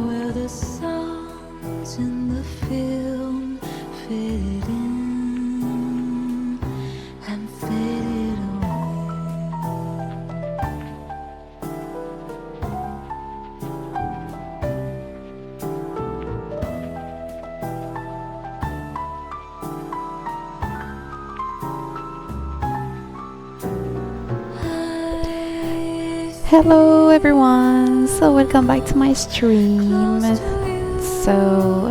where the songs in the film faded in and faded Hello everyone, so welcome back to my stream. So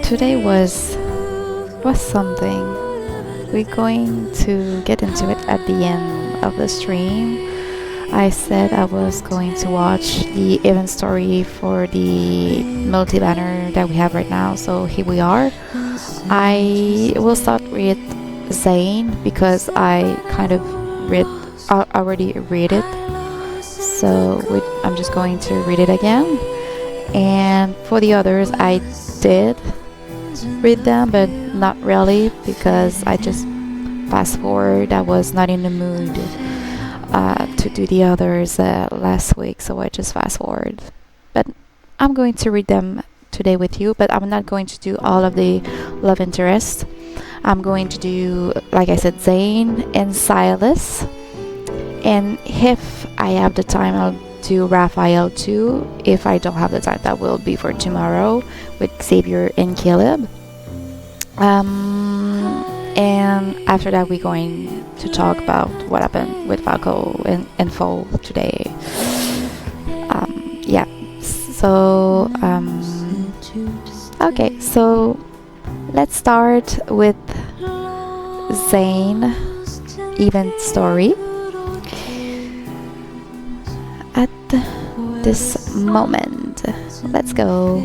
today was something. We're going to get into it at the end of the stream. I said I was going to watch the event story for the multi-banner that we have right now, so here we are. I will start with Zayne because I kind of already read it, so I'm just going to read it again. And for the others, I did read them, but not really because I just fast forward. I was not in the mood to do the others last week, so I just fast forward. But I'm going to read them today with you, but I'm not going to do all of the love interest. I'm going to do, like I said, Zayne and Sylus, and if I have the time I'll do Raphael too. If I don't have the time, that will be for tomorrow with Xavier and Caleb. And after that we're going to talk about what happened with Valko and infold today. Yeah, so okay, so let's start with Zayne event story. At this moment, let's go.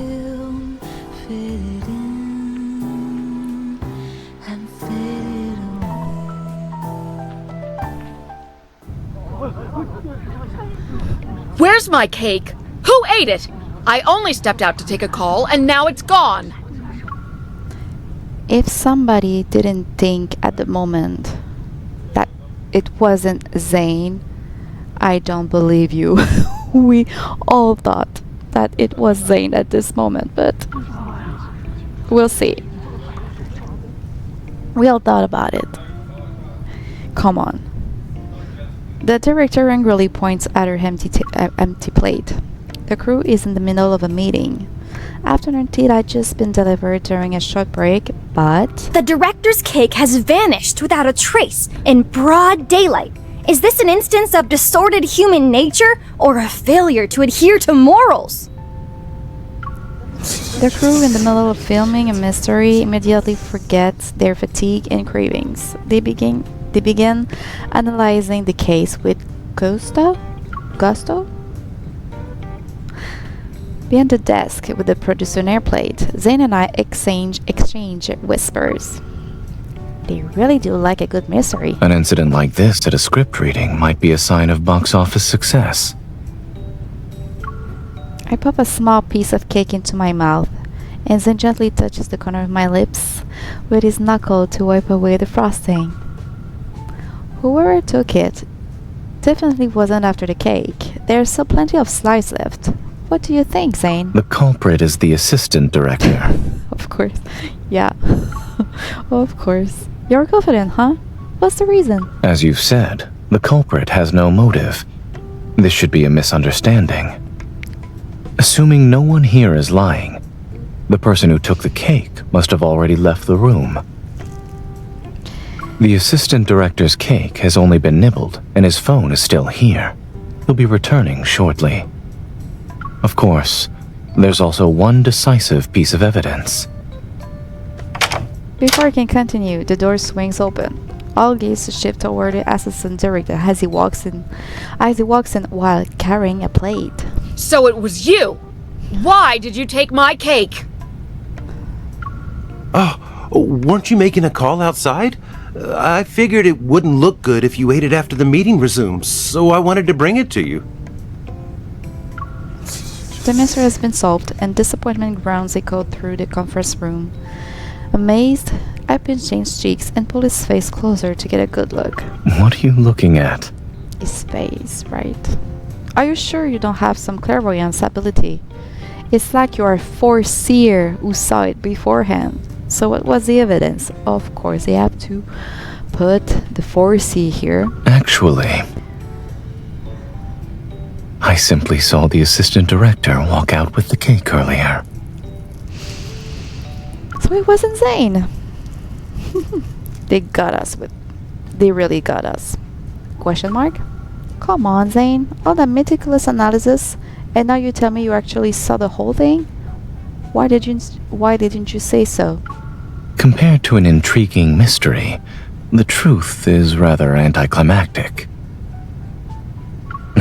Where's my cake? Who ate it? I only stepped out to take a call and now it's gone. If somebody didn't think at the moment that it wasn't Zayne, I don't believe you. We all thought that it was Zayne at this moment, but we'll see. We all thought about it. Come on. The director angrily points at her empty plate. The crew is in the middle of a meeting. Afternoon tea had just been delivered during a short break, but... The director's cake has vanished without a trace in broad daylight. Is this an instance of distorted human nature or a failure to adhere to morals? The crew in the middle of filming a mystery immediately forgets their fatigue and cravings. They begin analyzing the case with gusto? Behind the desk with the producer nameplate, Zayne and I exchange whispers. They really do like a good mystery. An incident like this at a script reading might be a sign of box office success. I pop a small piece of cake into my mouth, and Zayne gently touches the corner of my lips with his knuckle to wipe away the frosting. Whoever took it definitely wasn't after the cake. There's still plenty of slice left. What do you think, Zayne? The culprit is the assistant director. Of course. Yeah. Of course. You're confident, huh? What's the reason? As you've said, the culprit has no motive. This should be a misunderstanding. Assuming no one here is lying, the person who took the cake must have already left the room. The assistant director's cake has only been nibbled, and his phone is still here. He'll be returning shortly. Of course, there's also one decisive piece of evidence. Before I can continue, the door swings open. All gaze shift toward the assistant director as he walks in while carrying a plate. So it was you! Why did you take my cake? Oh, weren't you making a call outside? I figured it wouldn't look good if you ate it after the meeting resumes, so I wanted to bring it to you. The mystery has been solved, and disappointment grounds echoed through the conference room. Amazed, I pinched Jane's cheeks and pulled his face closer to get a good look. What are you looking at? His face, right? Are you sure you don't have some clairvoyance ability? It's like you're a foreseer who saw it beforehand. So what was the evidence? Of course, they have to put the foresee here. Actually, I simply saw the assistant director walk out with the cake earlier. So it wasn't Zayne. They got us with... They really got us. Question mark? Come on, Zayne. All that meticulous analysis, and now you tell me you actually saw the whole thing? Why didn't you say so? Compared to an intriguing mystery, the truth is rather anticlimactic.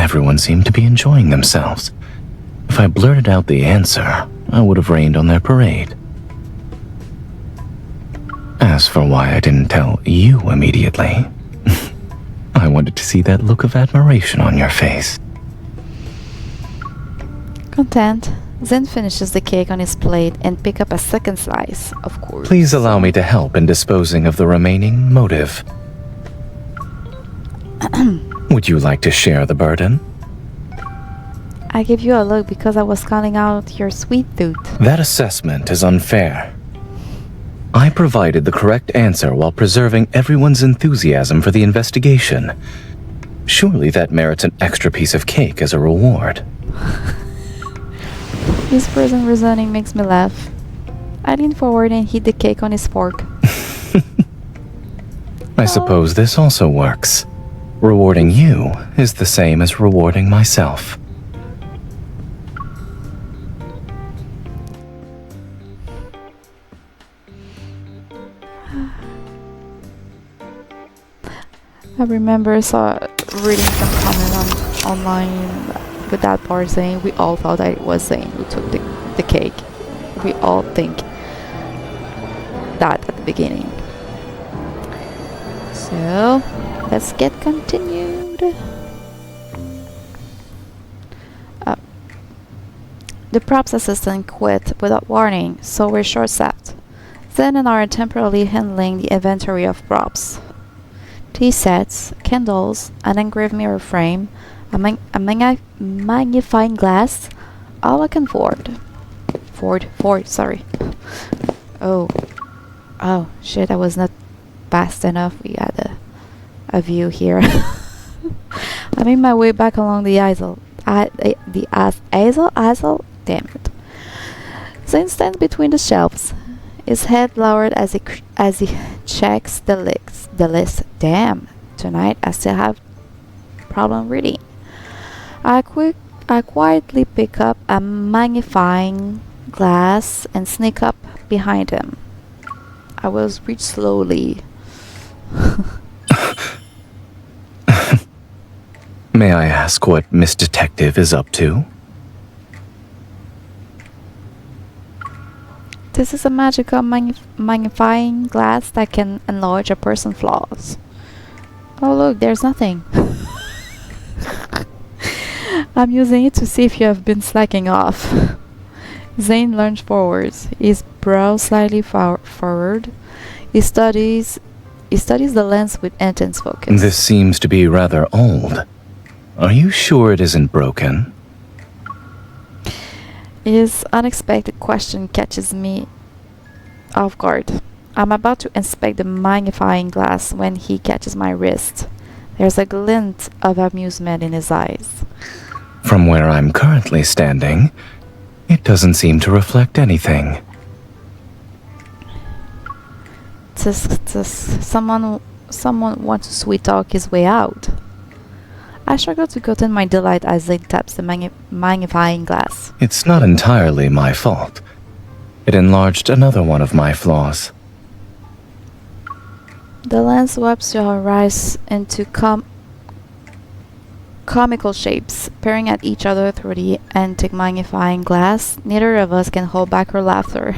Everyone seemed to be enjoying themselves. If I blurted out the answer, I would have rained on their parade. As for why I didn't tell you immediately, I wanted to see that look of admiration on your face. Content, Zayne finishes the cake on his plate and pick up a second slice, of course. Please allow me to help in disposing of the remaining motive. Would you like to share the burden? I give you a look because I was calling out your sweet tooth. That assessment is unfair. I provided the correct answer while preserving everyone's enthusiasm for the investigation. Surely that merits an extra piece of cake as a reward. This person reasoning makes me laugh. I lean forward and hit the cake on his fork. I suppose this also works. Rewarding you is the same as rewarding myself. I remember reading some comment online with that part saying we all thought that it was Zayne who took the cake. We all think that at the beginning. So let's get continued. The props assistant quit without warning, so we're short-staffed. Zayne and I are temporarily handling the inventory of props. Tea sets, candles, an engraved mirror frame, a magnifying glass, all I can afford. Sorry. Oh shit, I was not fast enough. We had a view here. I made my way back along the aisle. Damn it. Zayne stands between the shelves, his head lowered as he checks the list. Damn, tonight I still have problem reading. I quietly pick up a magnifying glass and sneak up behind him. I will reach slowly. May I ask what Miss Detective is up to? This is a magical magnifying glass that can enlarge a person's flaws. Oh look, there's nothing. I'm using it to see if you have been slacking off. Zayne lunged forwards, his brow slightly furrowed. He studies the lens with intense focus. This seems to be rather old. Are you sure it isn't broken? His unexpected question catches me off guard. I'm about to inspect the magnifying glass when he catches my wrist. There's a glint of amusement in his eyes. From where I'm currently standing, it doesn't seem to reflect anything. Someone wants to sweet talk his way out. I struggle to contain my delight as Zayne taps the magnifying glass. It's not entirely my fault. It enlarged another one of my flaws. The lens swaps your eyes into comical shapes, peering at each other through the antique magnifying glass. Neither of us can hold back our laughter.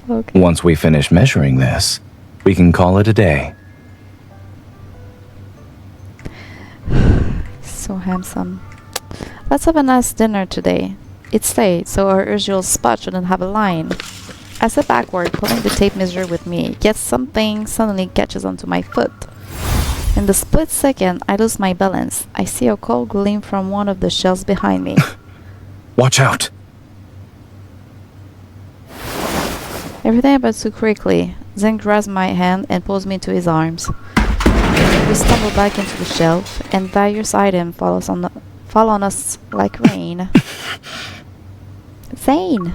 Okay. Once we finish measuring this, we can call it a day. So handsome. Let's have a nice dinner today. It's late, so our usual spot shouldn't have a line. I step backward, pulling the tape measure with me, yet something suddenly catches onto my foot. In the split second, I lose my balance. I see a cold gleam from one of the shelves behind me. Watch out! Everything happened too quickly. Zayne grabs my hand and pulls me into his arms. We stumble back into the shelf, and various items fall on us like rain. Zayne!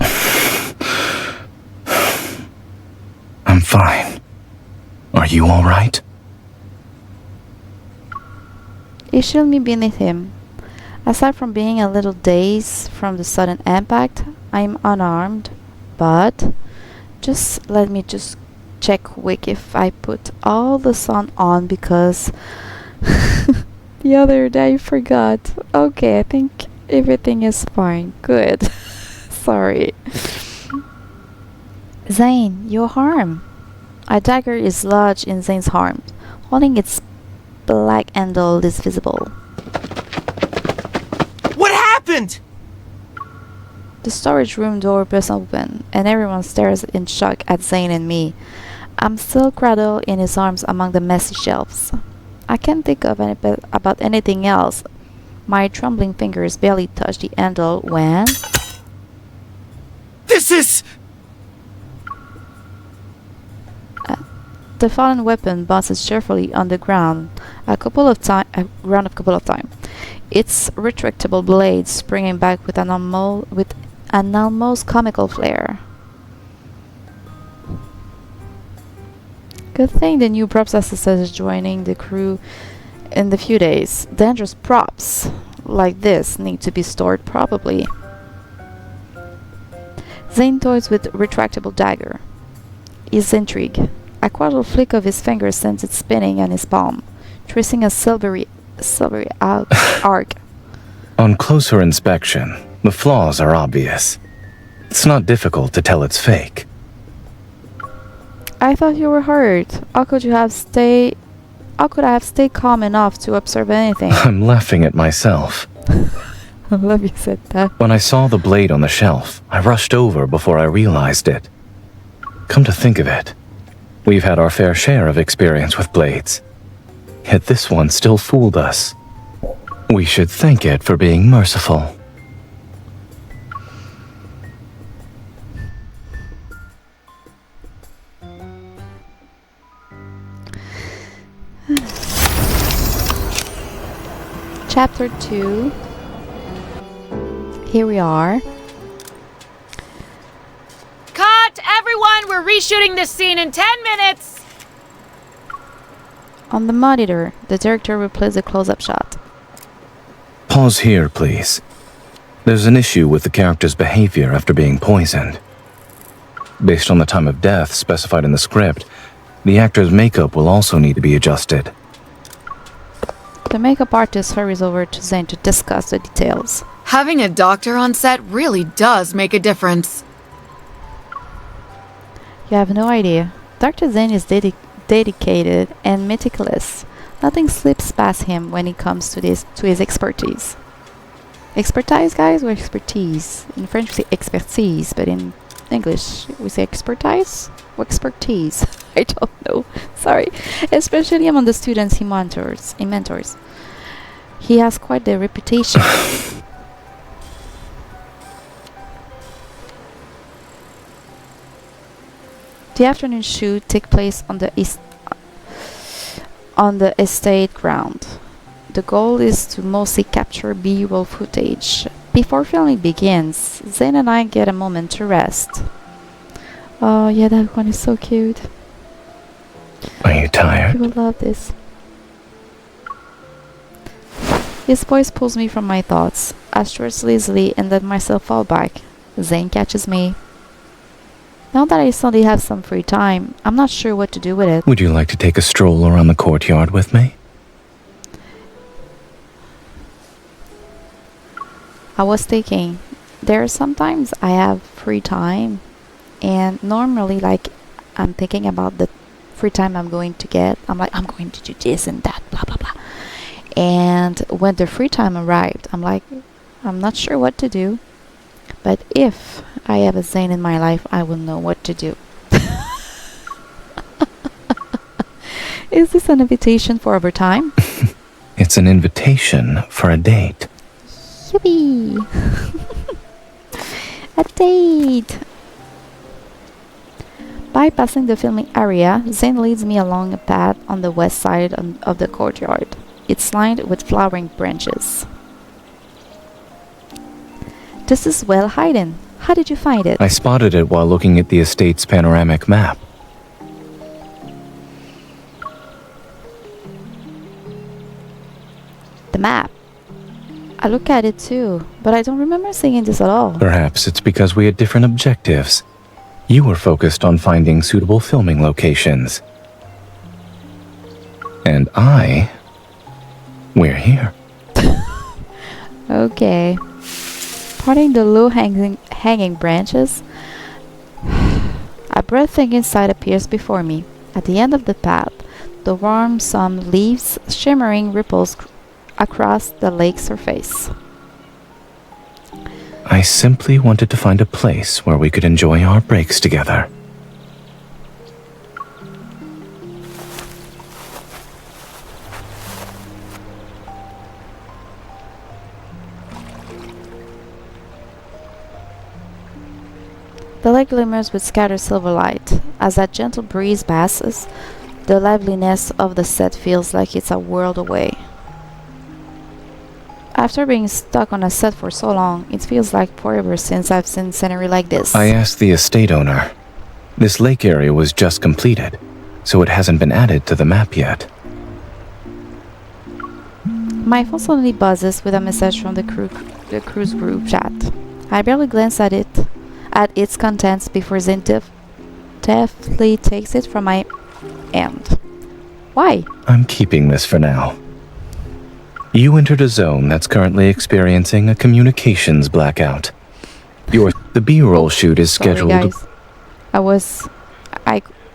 I'm fine. Are you alright? He shielded me beneath him. Aside from being a little dazed from the sudden impact, I'm unarmed, but just let me just check quick if I put all the sun on because the other day I forgot. Okay, I think everything is fine. Good. Sorry. Zayne, your arm. A dagger is lodged in Zayne's arm, holding its black handle is visible. What happened? The storage room door bursts open, and everyone stares in shock at Zayne and me. I'm still cradled in his arms among the messy shelves. I can't think of about anything else. My trembling fingers barely touch the handle when... This is... The fallen weapon bounces cheerfully on the ground a couple of times. Its retractable blade springing back with an almost comical flair. Good thing the new props assistant is joining the crew in a few days. Dangerous props like this need to be stored properly. Zayne toys with retractable dagger. His intrigue. A casual flick of his finger sends it spinning on his palm, tracing a silvery arc. On closer inspection, the flaws are obvious. It's not difficult to tell it's fake. I thought you were hurt. How could I have stayed calm enough to observe anything? I'm laughing at myself. I love you said that. When I saw the blade on the shelf, I rushed over before I realized it. Come to think of it, we've had our fair share of experience with blades. Yet this one still fooled us. We should thank it for being merciful. Chapter 2. Here we are. Cut! Everyone! We're reshooting this scene in 10 minutes! On the monitor, the director replays a close-up shot. Pause here, please. There's an issue with the character's behavior after being poisoned. Based on the time of death specified in the script, the actor's makeup will also need to be adjusted. The makeup artist hurries over to Zayne to discuss the details. Having a doctor on set really does make a difference. You have no idea. Dr. Zayne is dedicated and meticulous. Nothing slips past him when it comes to his expertise. Expertise, guys, or expertise? In French we say expertise, but in English we say expertise or expertise. I don't know. Sorry. Especially among the students he mentors. He has quite the reputation. The afternoon shoot takes place on the estate ground. The goal is to mostly capture B-roll footage. Before filming begins, Zayne and I get a moment to rest. Oh yeah, that one is so cute. Are you tired? You will love this. His voice pulls me from my thoughts. I stretch lazily and let myself fall back. Zayne catches me. Now that I suddenly have some free time, I'm not sure what to do with it. Would you like to take a stroll around the courtyard with me? I was thinking, there are sometimes I have free time, and normally I'm thinking about the free time I'm going to get. I'm like, I'm going to do this and that, blah blah blah. And when the free time arrived, I'm like, I'm not sure what to do. But if I have a Zayne in my life, I will know what to do. Is this an invitation for overtime? It's an invitation for a date. Yippee! A date! Bypassing the filming area, Zayne leads me along a path on the west side of the courtyard. It's lined with flowering branches. This is well hidden. How did you find it? I spotted it while looking at the estate's panoramic map. The map. I look at it too, but I don't remember seeing this at all. Perhaps it's because we had different objectives. You were focused on finding suitable filming locations. And we're here. Okay. Parting the low-hanging branches, a breathtaking sight appears before me. At the end of the path, the warm sun leaves shimmering ripples across the lake's surface. I simply wanted to find a place where we could enjoy our breaks together. The lake glimmers with scattered silver light. As that gentle breeze passes, the liveliness of the set feels like it's a world away. After being stuck on a set for so long, it feels like forever since I've seen scenery like this. I asked the estate owner. This lake area was just completed, so it hasn't been added to the map yet. My phone suddenly buzzes with a message from the cruise group chat. I barely glance at its contents before Zayne deftly takes it from my hand. Why? I'm keeping this for now. You entered a zone that's currently experiencing a communications blackout. The B-roll shoot is scheduled. Sorry, guys.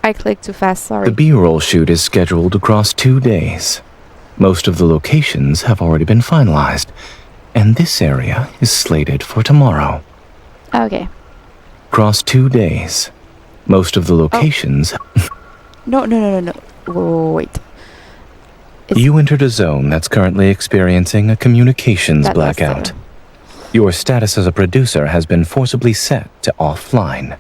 I clicked too fast, sorry. The B-roll shoot is scheduled across 2 days. Most of the locations have already been finalized, and this area is slated for tomorrow. Okay. Across 2 days. Most of the locations... No. Wait. You entered a zone that's currently experiencing a communications blackout. Your status as a producer has been forcibly set to offline.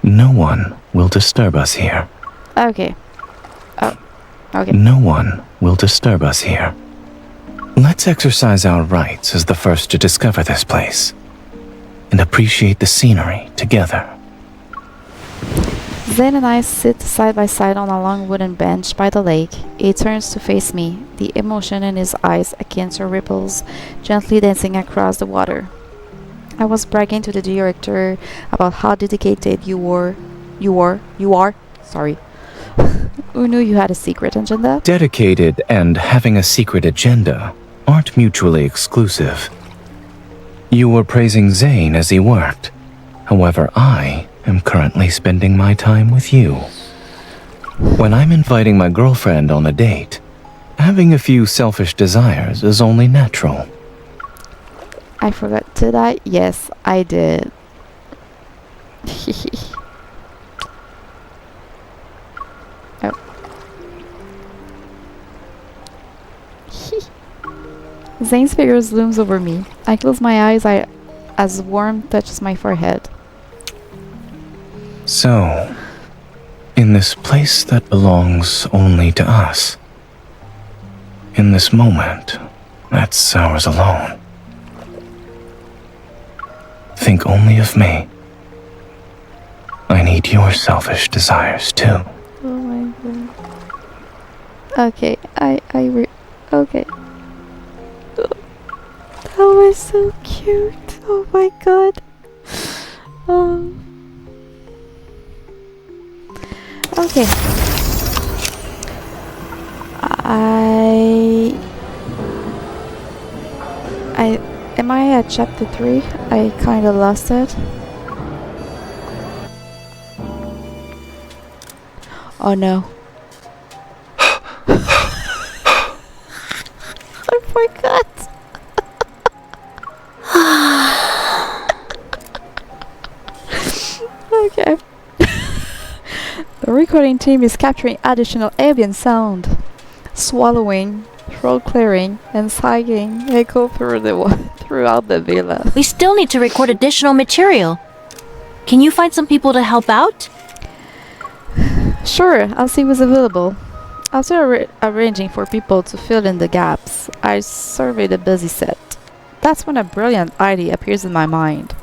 No one will disturb us here. Okay. Oh, okay. No one will disturb us here. Let's exercise our rights as the first to discover this place and appreciate the scenery together. Zayne and I sit side by side on a long wooden bench by the lake. He turns to face me, the emotion in his eyes akin to ripples gently dancing across the water. I was bragging to the director about how dedicated you are. Sorry. Who knew you had a secret agenda? Dedicated and having a secret agenda aren't mutually exclusive. You were praising Zayne as he worked. However, I am currently spending my time with you. When I'm inviting my girlfriend on a date, having a few selfish desires is only natural. I forgot, did I? Yes, I did. Oh. Zayne's figure looms over me. I close my eyes as warmth touches my forehead. So, in this place that belongs only to us, in this moment that's ours alone, think only of me. I need your selfish desires too. Oh my god. Okay, okay. That was so cute. Oh my god. Okay. Am I at chapter 3? I kinda lost it. Oh no. I forgot. Okay. The recording team is capturing additional ambient sound. Swallowing, throat clearing, and sighing echo throughout the villa. We still need to record additional material. Can you find some people to help out? Sure, I'll see who's available. After arranging for people to fill in the gaps, I surveyed a busy set. That's when a brilliant idea appears in my mind.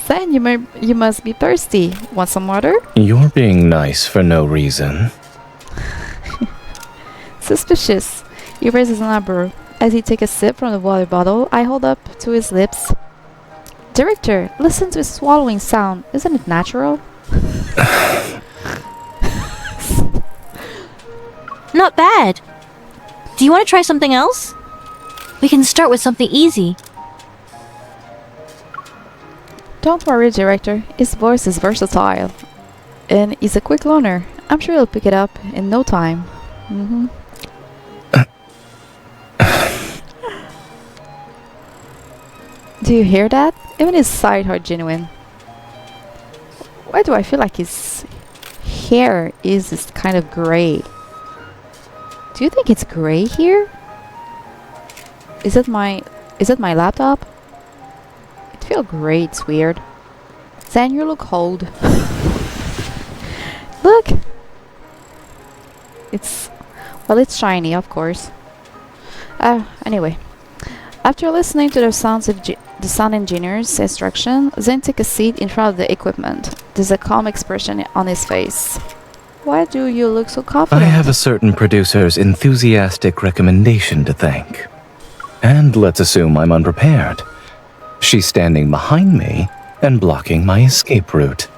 Zayne, you must be thirsty. Want some water? You're being nice for no reason. Suspicious. He raises an eyebrow. As he takes a sip from the water bottle, I hold up to his lips. Director, listen to his swallowing sound. Isn't it natural? Not bad. Do you want to try something else? We can start with something easy. Don't worry, Director. His voice is versatile. And he's a quick learner. I'm sure he'll pick it up in no time. Do you hear that? Even his sighs are genuine. Why do I feel like his hair is kind of grey? Do you think it's grey here? Is it my laptop? It feels grey, it's weird. Zayne, you look old. Look! It's shiny, of course. Anyway. After listening to the sound engineer's instruction, Zayne took a seat in front of the equipment. There's a calm expression on his face. Why do you look so confident? I have a certain producer's enthusiastic recommendation to thank. And let's assume I'm unprepared. She's standing behind me and blocking my escape route.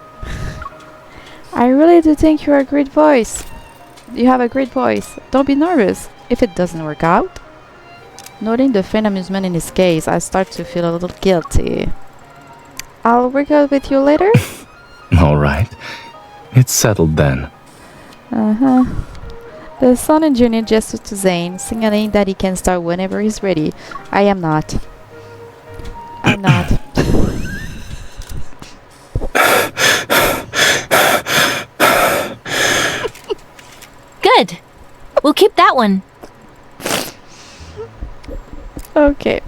I really do think you have a great voice. You have a great voice. Don't be nervous if it doesn't work out. Noting the faint amusement in his gaze, I start to feel a little guilty. I'll work out with you later? All right. It's settled then. The sound engineer gestures to Zayne, signaling that he can start whenever he's ready. I am not. I'm not. Good. We'll keep that one. Okay.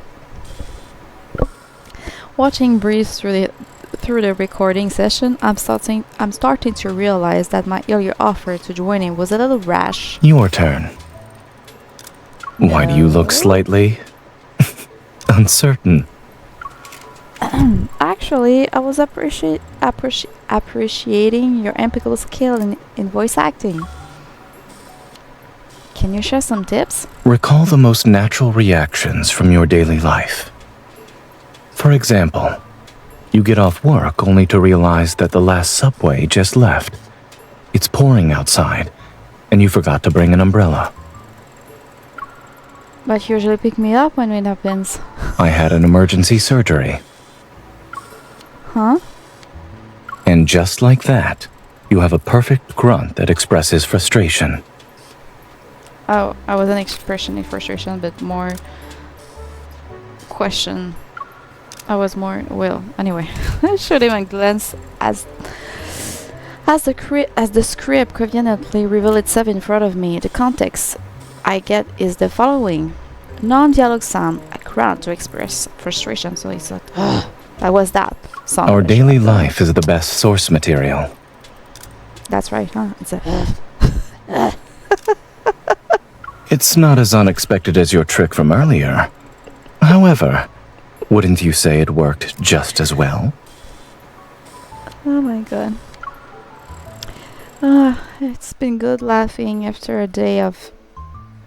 Watching breeze through the recording session, I'm starting to realize that my earlier offer to join in was a little rash. Your turn. Why do you look slightly uncertain? Actually, I was appreciating your impeccable skill in voice acting. Can you share some tips? Recall the most natural reactions from your daily life. For example, you get off work only to realize that the last subway just left. It's pouring outside, and you forgot to bring an umbrella. But you usually pick me up when it happens. I had an emergency surgery. Huh? And just like that, you have a perfect grunt that expresses frustration. Oh, I wasn't expressing frustration, but more question. I was more, well, anyway. I showed him a glance as the script conveniently revealed itself in front of me. The context I get is the following. Non-dialogue sound, a grunt to express frustration. So he said, that was that sound. Our daily life is the best source material. That's right, huh? It's a It's not as unexpected as your trick from earlier. However, wouldn't you say it worked just as well? Oh my god. It's been good laughing after a day of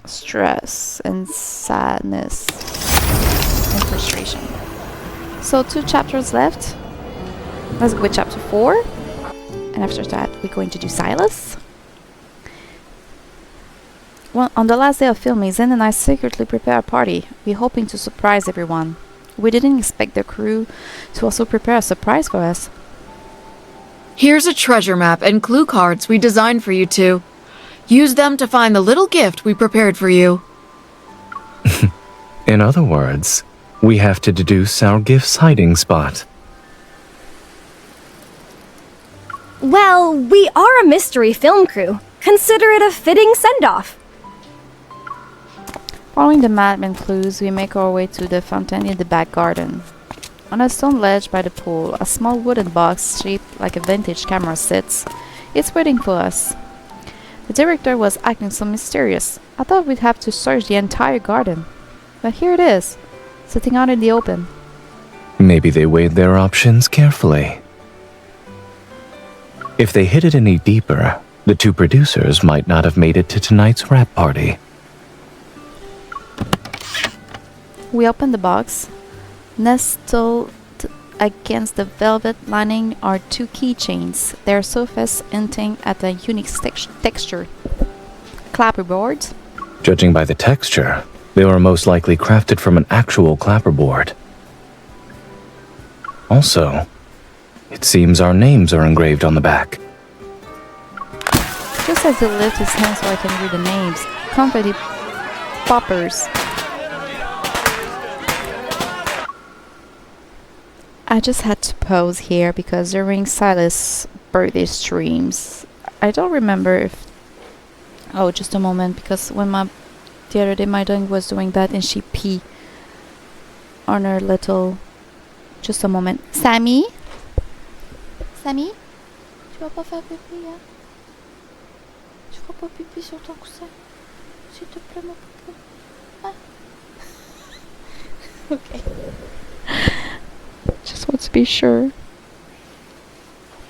stress and sadness and frustration. So 2 chapters left. Let's go with chapter 4. And after that, we're going to do Sylus. Well, on the last day of filming, Zayne and I secretly prepared a party. We're hoping to surprise everyone. We didn't expect the crew to also prepare a surprise for us. Here's a treasure map and clue cards we designed for you two. Use them to find the little gift we prepared for you. In other words, we have to deduce our gift's hiding spot. Well, we are a mystery film crew. Consider it a fitting send-off. Following the map and clues, we make our way to the fountain in the back garden. On a stone ledge by the pool, a small wooden box shaped like a vintage camera sits. It's waiting for us. The director was acting so mysterious. I thought we'd have to search the entire garden. But here it is, sitting out in the open. Maybe they weighed their options carefully. If they hid it any deeper, the two producers might not have made it to tonight's wrap party. We open the box. Nestled against the velvet lining are two keychains, their surface hinting at a unique texture. Clapperboards. Judging by the texture, they were most likely crafted from an actual clapperboard. Also, it seems our names are engraved on the back. Just as he lifts his hand so I can read the names. Confetti poppers. I just had to pause here because during Sylus' birthday streams, I don't remember if... Oh, just a moment, because the other day my dog was doing that and she peed on her little... Just a moment. Sammy? Sammy? Tu vas pas faire pipi, hein? Tu feras pas pipi sur ton coussin? S'il te plaît, mon poupou. Ah. Okay. Just want to be sure.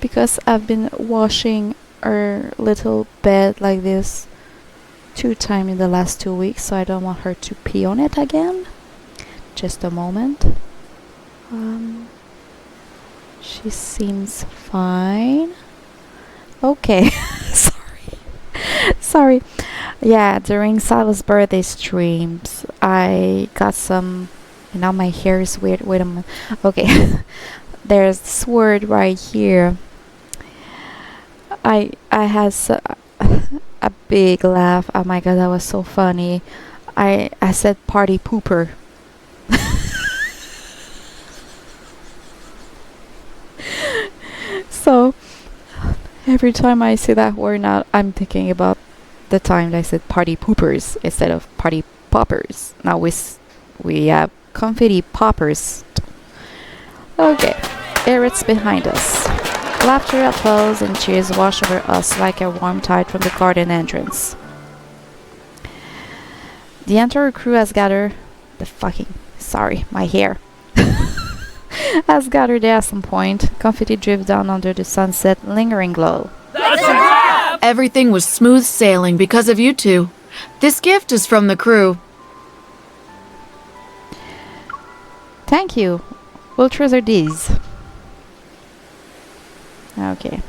Because I've been washing her little bed like this 2 times in the last 2 weeks, so I don't want her to pee on it again. Just a moment. She seems fine. Okay. Sorry. Yeah, during Sylus' birthday streams, I got some... Now my hair is weird. Wait a minute. Okay. There's this word right here. I had a big laugh. Oh my god, that was so funny. I said party pooper. So every time I see that word now, I'm thinking about the time that I said party poopers instead of party poppers. Now we have confetti poppers. Okay, Eric's behind us. Laughter, applause, and cheers wash over us like a warm tide from the garden entrance. The entire crew has gathered... Sorry, my hair. Has gathered there at some point. Confetti drifts down under the sunset, lingering glow. Everything was smooth sailing because of you two. This gift is from the crew. Thank you. We'll treasure these. Okay.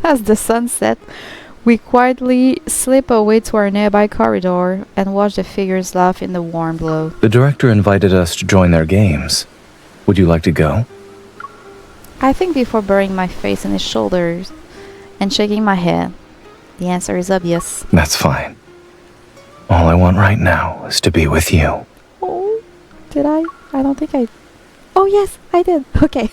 As the sun set, we quietly slip away to our nearby corridor and watch the figures laugh in the warm glow. The director invited us to join their games. Would you like to go? I think before burying my face in his shoulders and shaking my head, the answer is obvious. That's fine. All I want right now is to be with you. Oh, did I? I don't think I... Oh yes, I did. Okay.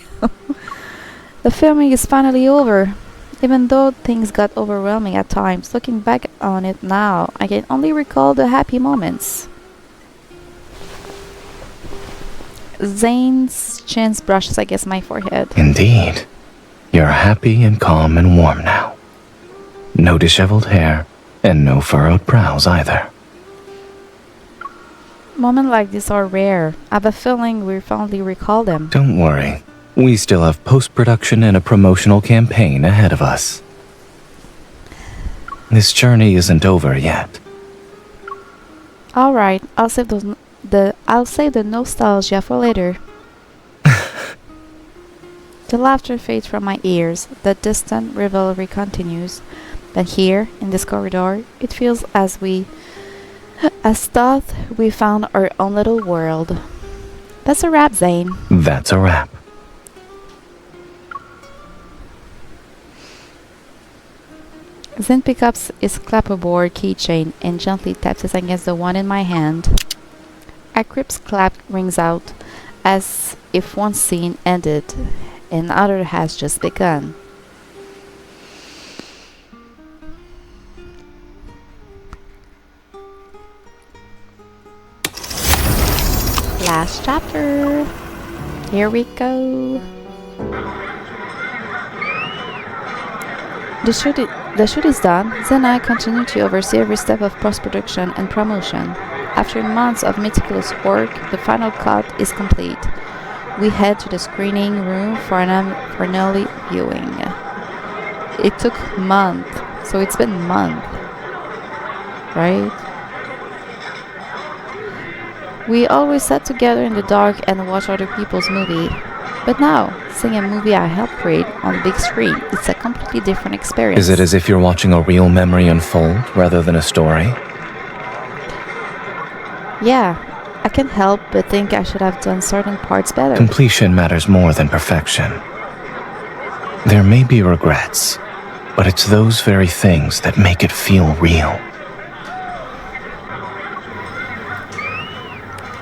The filming is finally over. Even though things got overwhelming at times, looking back on it now, I can only recall the happy moments. Zayne's chin brushes against my forehead. Indeed. You're happy and calm and warm now. No disheveled hair, and no furrowed brows either. Moments like this are rare. I have a feeling we fondly recall them. Don't worry. We still have post-production and a promotional campaign ahead of us. This journey isn't over yet. All right, I'll save the nostalgia for later. The laughter fades from my ears. The distant revelry continues. But here, in this corridor, it feels as thought we found our own little world. That's a wrap, Zayne. That's a wrap. Zayne picks up his clapperboard keychain and gently taps it against the one in my hand. A crisp clap rings out as if one scene ended and another has just begun. Last chapter. Here we go. The shoot is done. Then I continue to oversee every step of post-production and promotion. After months of meticulous work, the final cut is complete. We head to the screening room for an early viewing. It took months, so it's been months, right? We always sat together in the dark and watch other people's movie. But now, seeing a movie I helped create on the big screen, it's a completely different experience. Is it as if you're watching a real memory unfold rather than a story? Yeah, I can't help but think I should have done certain parts better. Completion matters more than perfection. There may be regrets, but it's those very things that make it feel real.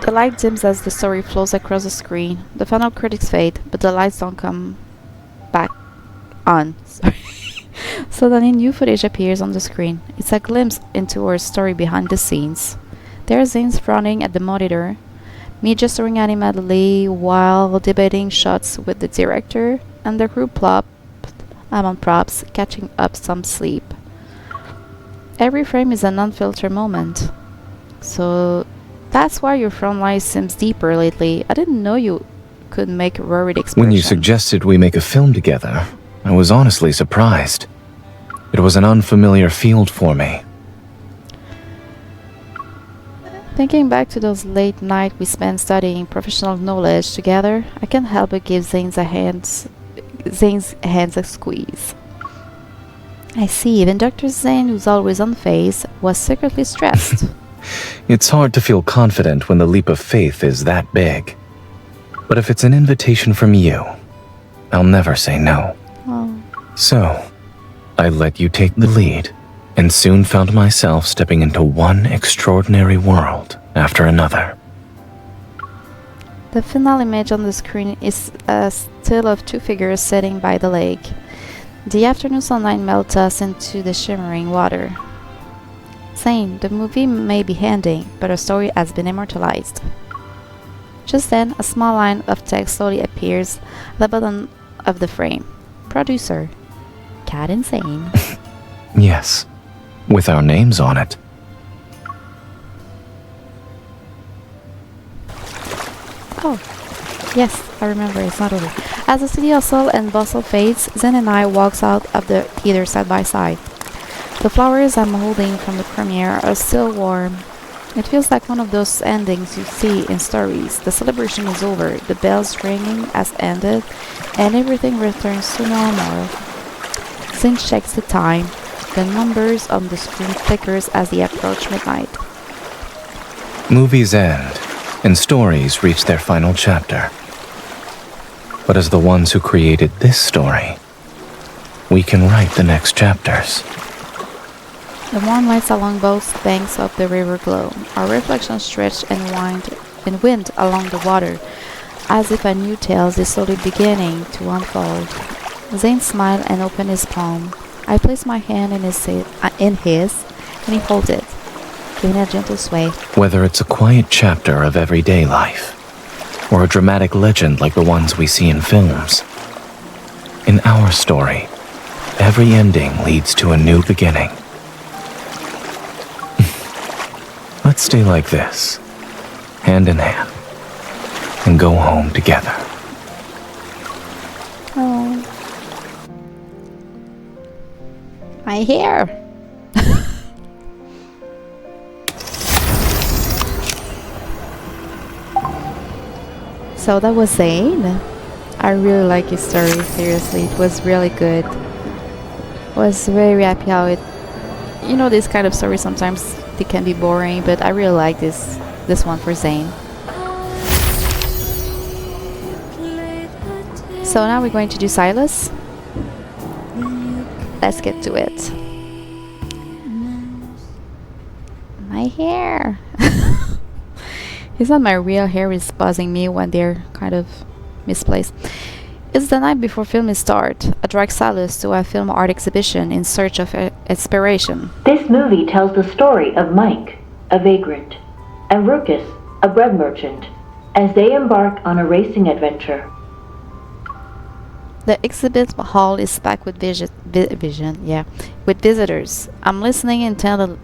The light dims as the story flows across the screen. The final credits fade, but the lights don't come back on. Sorry. Suddenly new footage appears on the screen. It's a glimpse into our story behind the scenes. There's Zayne frowning at the monitor, me gesturing animatedly while debating shots with the director, and the crew I'm on props, catching up some sleep. Every frame is an unfiltered moment. So that's why your front line seems deeper lately. I didn't know you could make worried expressions. When you suggested we make a film together, I was honestly surprised. It was an unfamiliar field for me. Thinking back to those late nights we spent studying professional knowledge together, I can't help but give Zayne's hands a squeeze. I see, even Dr. Zayne, who's always unfazed, was secretly stressed. It's hard to feel confident when the leap of faith is that big. But if it's an invitation from you, I'll never say no. Oh. So, I let you take the lead, and soon found myself stepping into one extraordinary world after another. The final image on the screen is a still of two figures sitting by the lake. The afternoon sunlight melts us into the shimmering water. Zayne, the movie may be ending, but our story has been immortalized. Just then, a small line of text slowly appears at the bottom of the frame. Producer, Cat and Zayne. Yes, with our names on it. Oh, yes, I remember, it's not over. As the city hustle and bustle fades, Zayne and I walks out of the theater side by side. The flowers I'm holding from the premiere are still warm. It feels like one of those endings you see in stories. The celebration is over, the bells ringing has ended, and everything returns to normal. Zayne checks the time. The numbers on the screen flickers as they approach midnight. Movies end, and stories reach their final chapter. But as the ones who created this story, we can write the next chapters. The warm lights along both banks of the river glow. Our reflections stretch and wind along the water, as if a new tale is slowly beginning to unfold. Zayne smiled and opened his palm. I place my hand in his, and he holds it, giving a gentle sway. Whether it's a quiet chapter of everyday life, or a dramatic legend like the ones we see in films, in our story, every ending leads to a new beginning. Let's stay like this, hand in hand, and go home together. Oh. My hair. So that was Zayne. I really like his story, seriously. It was really good. Was very happy how it, you know, this kind of story sometimes they can be boring, but I really like this one for Zayne. So now we're going to do Sylus. Let's get to it. My hair. It's not my real hair is buzzing me when they're kind of misplaced. It's the night before filming start. I drag Sylus to a film art exhibition in search of inspiration. This movie tells the story of Mike, a vagrant, and Ruckus, a bread merchant, as they embark on a racing adventure. The exhibit hall is packed with with visitors. I'm listening intently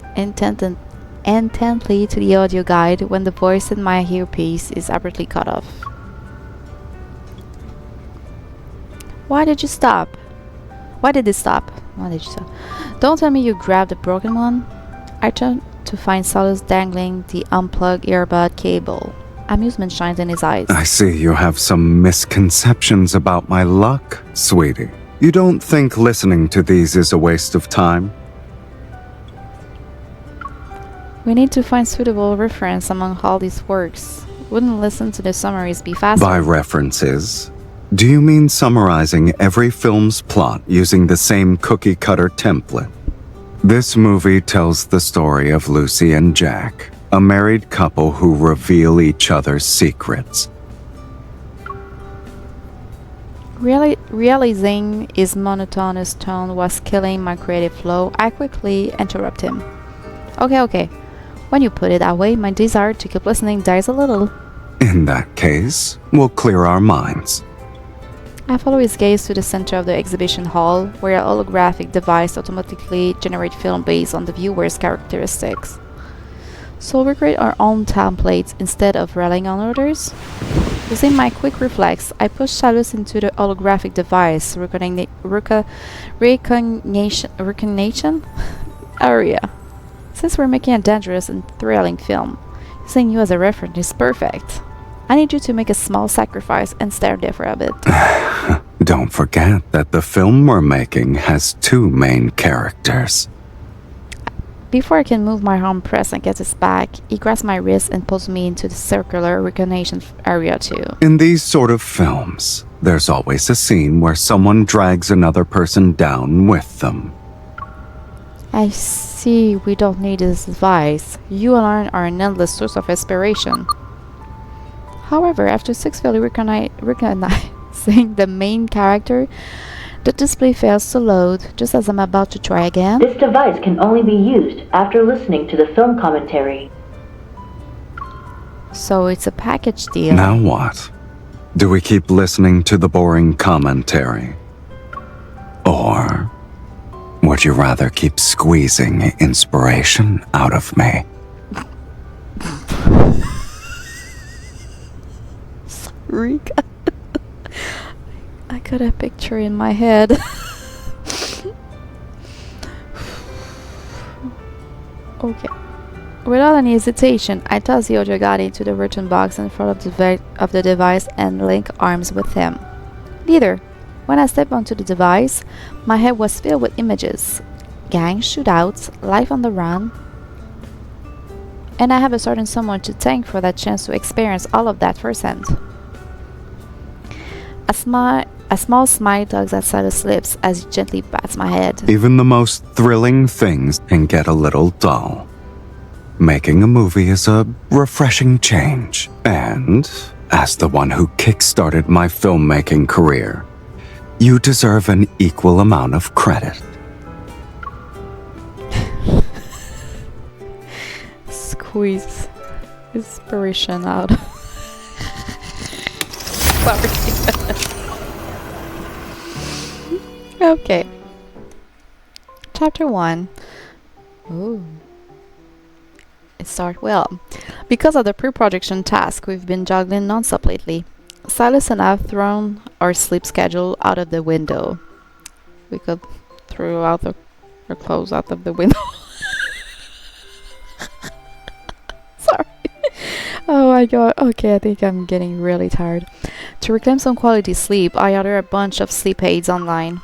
to the audio guide when the voice in my earpiece is abruptly cut off. Why did you stop? Why did it stop? Why did you stop? Don't tell me you grabbed the broken one. I turned to find Sylus dangling the unplugged earbud cable. Amusement shines in his eyes. I see you have some misconceptions about my luck, sweetie. You don't think listening to these is a waste of time? We need to find suitable reference among all these works. Wouldn't listen to the summaries be faster? By references, do you mean summarizing every film's plot using the same cookie-cutter template? This movie tells the story of Lucy and Jack, a married couple who reveal each other's secrets. Realizing his monotonous tone was killing my creative flow, I quickly interrupt him. Okay. When you put it that way, my desire to keep listening dies a little. In that case, we'll clear our minds. I follow his gaze to the center of the exhibition hall, where a holographic device automatically generates film based on the viewer's characteristics. So we create our own templates instead of relying on others. Using my quick reflex, I push Sylus into the holographic device recognition area. Since we're making a dangerous and thrilling film, using you as a reference is perfect. I need you to make a small sacrifice and stare there for a bit. Don't forget that the film we're making has two main characters. Before I can move my arm press against his back, he grabs my wrist and pulls me into the circular recognition area too. In these sort of films, there's always a scene where someone drags another person down with them. I see we don't need this device. You alone are an endless source of inspiration. However, after successfully recognizing the main character, the display fails to load, just as I'm about to try again. This device can only be used after listening to the film commentary. So it's a package deal. Now what? Do we keep listening to the boring commentary? Or would you rather keep squeezing inspiration out of me? Rika. I got a picture in my head. Okay. Without any hesitation, I toss the audio guide into the return box in front of the device and link arms with him. Neither. When I stepped onto the device, my head was filled with images. Gang shootouts, life on the run. And I have a certain someone to thank for that chance to experience all of that firsthand. A small smile tugs at Sylus' lips as he gently pats my head. Even the most thrilling things can get a little dull. Making a movie is a refreshing change. And, as the one who kick-started my filmmaking career, you deserve an equal amount of credit. Squeeze inspiration out. Sorry. Okay. Chapter 1. Ooh. It started well. Because of the pre-production task we've been juggling non-stop lately, Sylus and I have thrown our sleep schedule out of the window. We could throw out our clothes out of the window. Sorry. Oh my god. Okay, I think I'm getting really tired. To reclaim some quality sleep, I ordered a bunch of sleep aids online.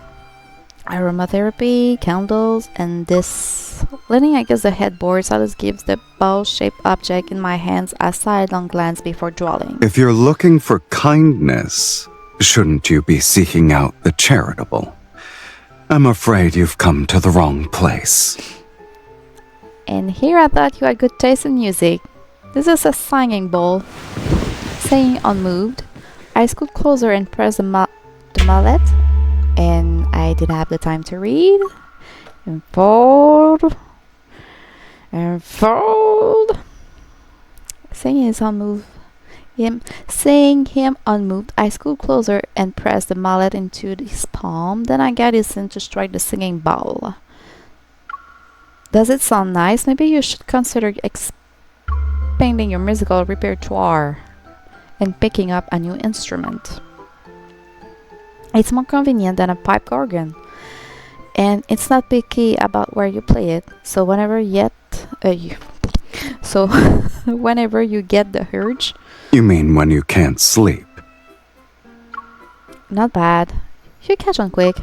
Aromatherapy, candles, and this. Leaning against the headboard, Sylus gives the ball-shaped object in my hands a sidelong glance before drawing. If you're looking for kindness, shouldn't you be seeking out the charitable? I'm afraid you've come to the wrong place. And here I thought you had good taste in music. This is a singing bowl. Saying unmoved, I scoot closer and press the mallet, and I didn't have the time to read. Infold. Seeing him unmoved, I scoot closer and press the mallet into his palm. Then I get his hand to strike the singing bowl. Does it sound nice? Maybe you should consider expanding your musical repertoire and picking up a new instrument. It's more convenient than a pipe organ, and it's not picky about where you play it. So whenever you get the urge. You mean when you can't sleep? Not bad. You catch on quick.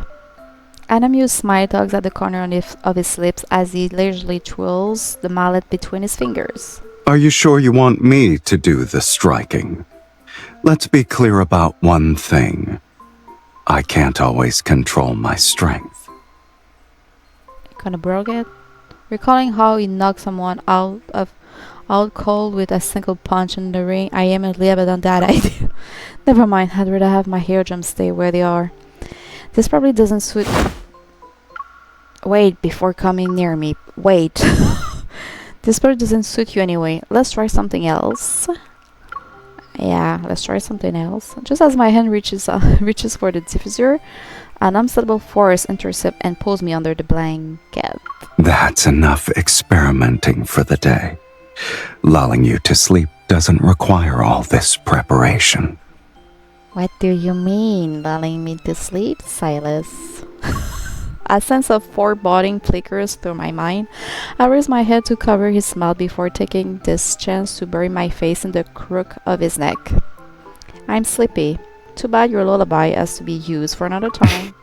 An amused smile tugs at the corner of his lips as he leisurely twirls the mallet between his fingers. Are you sure you want me to do the striking? Let's be clear about one thing. I can't always control my strength. Kinda broke it. Recalling how he knocked someone out cold with a single punch in the ring, I immediately abandoned that idea. Never mind, I'd rather have my eardrums stay where they are. This probably doesn't suit... Wait, before coming near me. Wait. This probably doesn't suit you anyway. Let's try something else. Yeah, let's try something else. Just as my hand reaches for the diffuser, an unstoppable force intercepts and pulls me under the blanket. That's enough experimenting for the day. Lulling you to sleep doesn't require all this preparation. What do you mean, lulling me to sleep, Sylus? A sense of foreboding flickers through my mind. I raise my head to cover his mouth before taking this chance to bury my face in the crook of his neck. I'm sleepy. Too bad your lullaby has to be used for another time.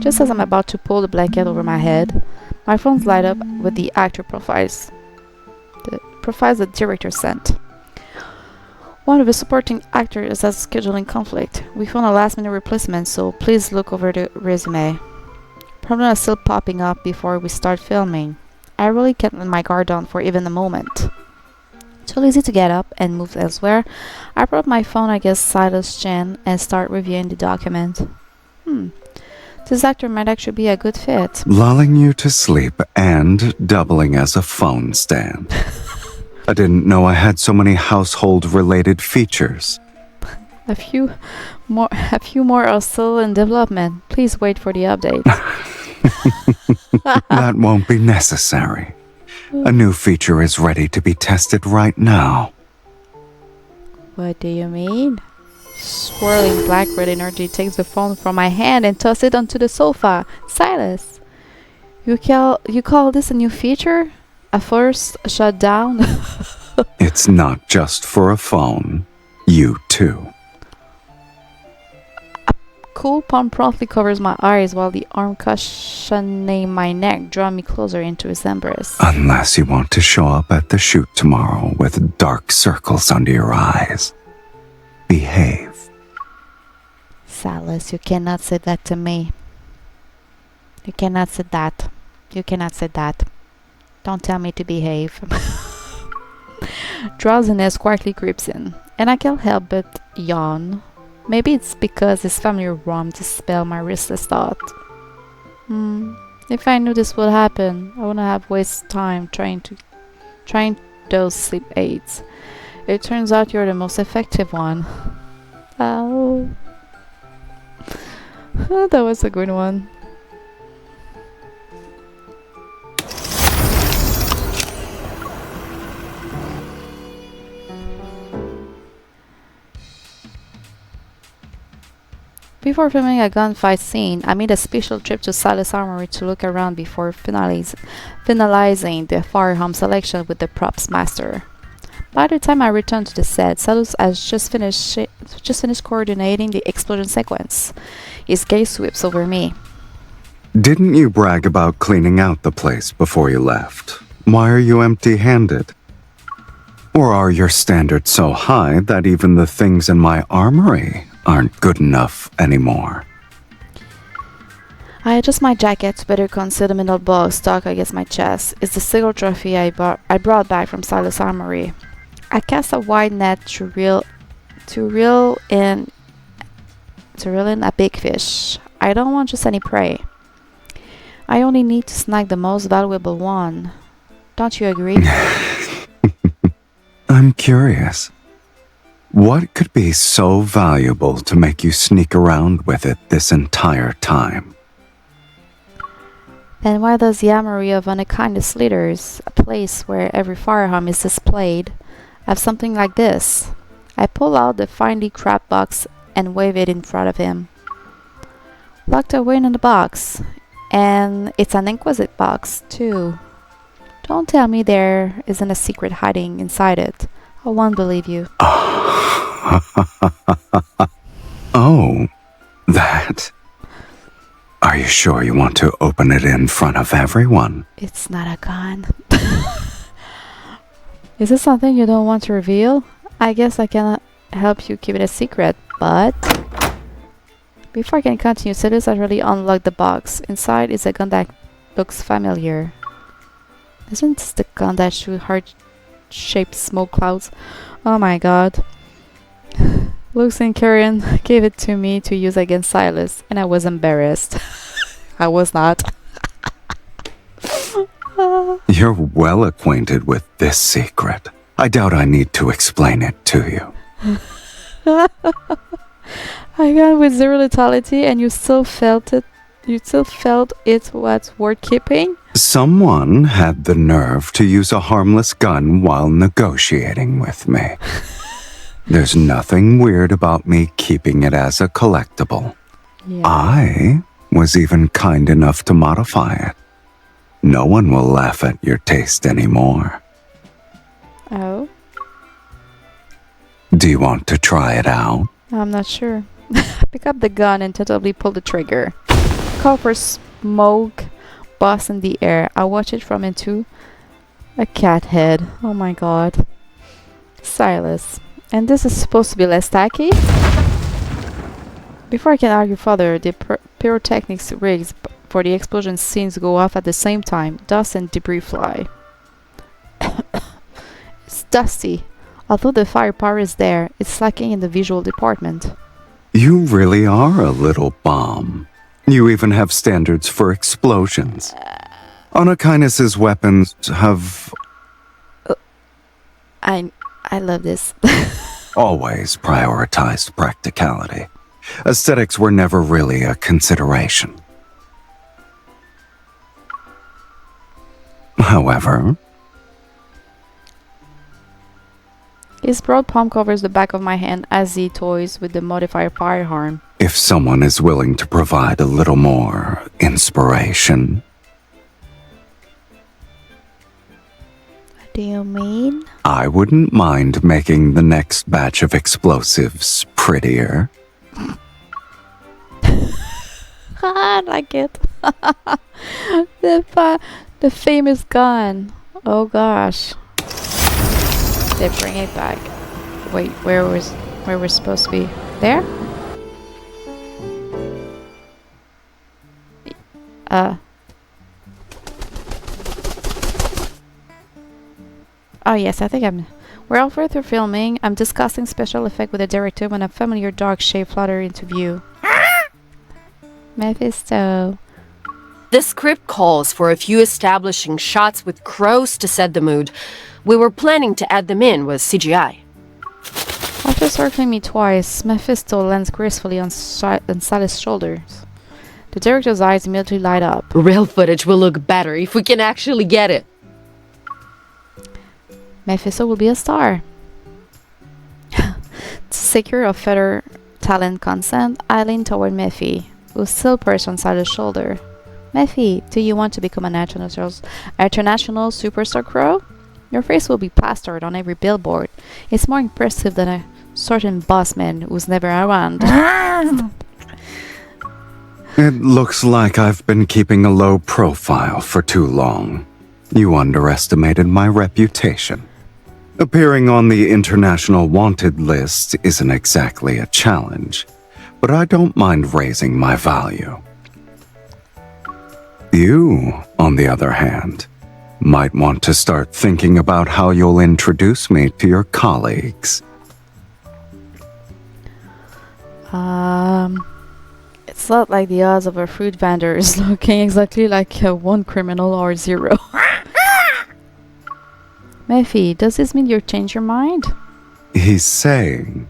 Just as I'm about to pull the blanket over my head, my phones light up with the actor profiles. The profiles the director sent. One of the supporting actors has a scheduling conflict. We found a last-minute replacement, so please look over the resume. Problems are still popping up before we start filming. I really can't let my guard down for even a moment. Too lazy to get up and move elsewhere, I pull up my phone against Sylus' chin and start reviewing the document. This actor might actually be a good fit. Lulling you to sleep and doubling as a phone stand. I didn't know I had so many household-related features. A few more are still in development. Please wait for the update. That won't be necessary. A new feature is ready to be tested right now. What do you mean? Swirling black red energy takes the phone from my hand and tosses it onto the sofa. Sylus, you call this a new feature? A first shutdown? It's not just for a phone. You too. A cool palm promptly covers my eyes while the arm cushioning my neck draws me closer into his embrace. Unless you want to show up at the shoot tomorrow with dark circles under your eyes. Behave. Sylus, you cannot say that to me. You cannot say that. You cannot say that. Don't tell me to behave. Drowsiness quietly creeps in, and I can't help but yawn. Maybe it's because his familiar warmth dispels my restless thought. If I knew this would happen, I wouldn't have wasted time trying those sleep aids. It turns out you're the most effective one. Oh. That was a good one. Before filming a gunfight scene, I made a special trip to Sylus Armory to look around before finalizing the firearm selection with the props master. By the time I returned to the set, Sylus has just finished coordinating the explosion sequence. His gaze sweeps over me. Didn't you brag about cleaning out the place before you left? Why are you empty-handed? Or are your standards so high that even the things in my armory aren't good enough anymore? I adjust my jacket to better conceal the metal box stuck against my chest. It's the single trophy I brought back from Sylus' armory. I cast a wide net to reel in a big fish. I don't want just any prey. I only need to snag the most valuable one. Don't you agree? I'm curious. What could be so valuable to make you sneak around with it this entire time? Then why does the armory of unkindest leaders, a place where every firearm is displayed, have something like this? I pull out the finely crafted box and wave it in front of him. Locked away in the box. And it's an exquisite box, too. Don't tell me there isn't a secret hiding inside it. I won't believe you. Oh, that. Are you sure you want to open it in front of everyone? It's not a gun. Is this something you don't want to reveal? I guess I cannot help you keep it a secret, but... Before I can continue, Sylus has already unlocked the box. Inside is a gun that looks familiar. Isn't this the gun that shoots heart-shaped smoke clouds? Oh my god. Lux and Karen gave it to me to use against Sylus, and I was embarrassed. I was not. You're well acquainted with this secret. I doubt I need to explain it to you. I got with zero lethality and you still felt it was worth keeping? Someone had the nerve to use a harmless gun while negotiating with me. There's nothing weird about me keeping it as a collectible. Yeah. I was even kind enough to modify it. No one will laugh at your taste anymore. Oh? Do you want to try it out? I'm not sure. Pick up the gun and tentatively pull the trigger. Copper smoke bursts in the air. I watch it from into a cat head. Oh my god. Sylus. And this is supposed to be less tacky? Before I can argue further, the pyrotechnics rigs for the explosion scenes go off at the same time. Dust and debris fly. It's dusty. Although the firepower is there, it's lacking in the visual department. You really are a little bomb. You even have standards for explosions. Onakainis' weapons have... I love this. always prioritized practicality. Aesthetics were never really a consideration. However... His broad palm covers the back of my hand as he toys with the modifier firearm. if someone is willing to provide a little more inspiration... What do you mean? I wouldn't mind making the next batch of explosives prettier. I like it. The famous gun. Oh gosh. They bring it back. Wait, where we're supposed to be? There? Oh yes, I think we're halfway through filming. I'm discussing special effect with the director when a familiar dark shape flutters into view. Mephisto. The script calls for a few establishing shots with crows to set the mood. We were planning to add them in with CGI. After circling me twice, Mephisto lands gracefully on Sylus' shoulders. The director's eyes immediately light up. Real footage will look better if we can actually get it. Mephisto will be a star. To secure a further talent consent, I lean toward Mephi, who still perched on Sylus' shoulder. Mephi, do you want to become an international superstar crow? Your face will be plastered on every billboard. It's more impressive than a certain bossman who's never around. It looks like I've been keeping a low profile for too long. You underestimated my reputation. Appearing on the international wanted list isn't exactly a challenge, but I don't mind raising my value. You, on the other hand, might want to start thinking about how you'll introduce me to your colleagues. It's not like the odds of a fruit vendor is looking exactly like one criminal or zero. Mephi, does this mean you've changed your mind? He's saying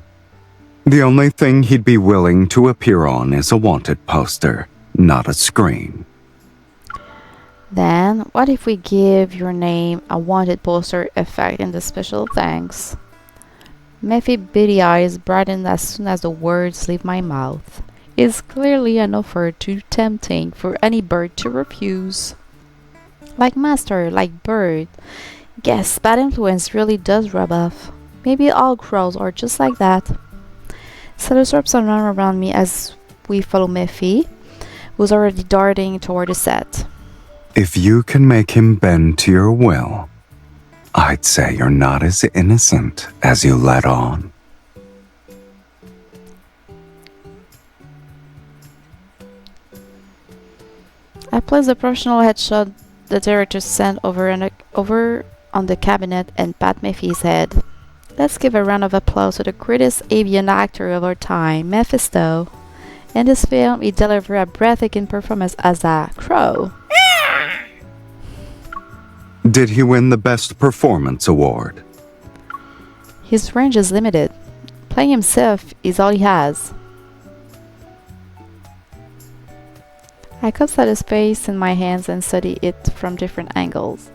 the only thing he'd be willing to appear on is a wanted poster, not a screen. Then, what if we give your name a wanted poster effect in the special thanks? Mephi beady eyes brighten as soon as the words leave my mouth. It's clearly an offer too tempting for any bird to refuse. Like master, like bird. Guess bad influence really does rub off. Maybe all crows are just like that. Sylus wraps an arm around me as we follow Mephi, who's already darting toward the set. If you can make him bend to your will, I'd say you're not as innocent as you let on. I place the professional headshot the director sent over on the cabinet and pat Mephi's head. Let's give a round of applause to the greatest avian actor of our time, Mephisto. In this film, he delivered a breathtaking performance as a crow. Did he win the Best Performance Award? His range is limited. Playing himself is all he has. I cupped at his face in my hands and study it from different angles.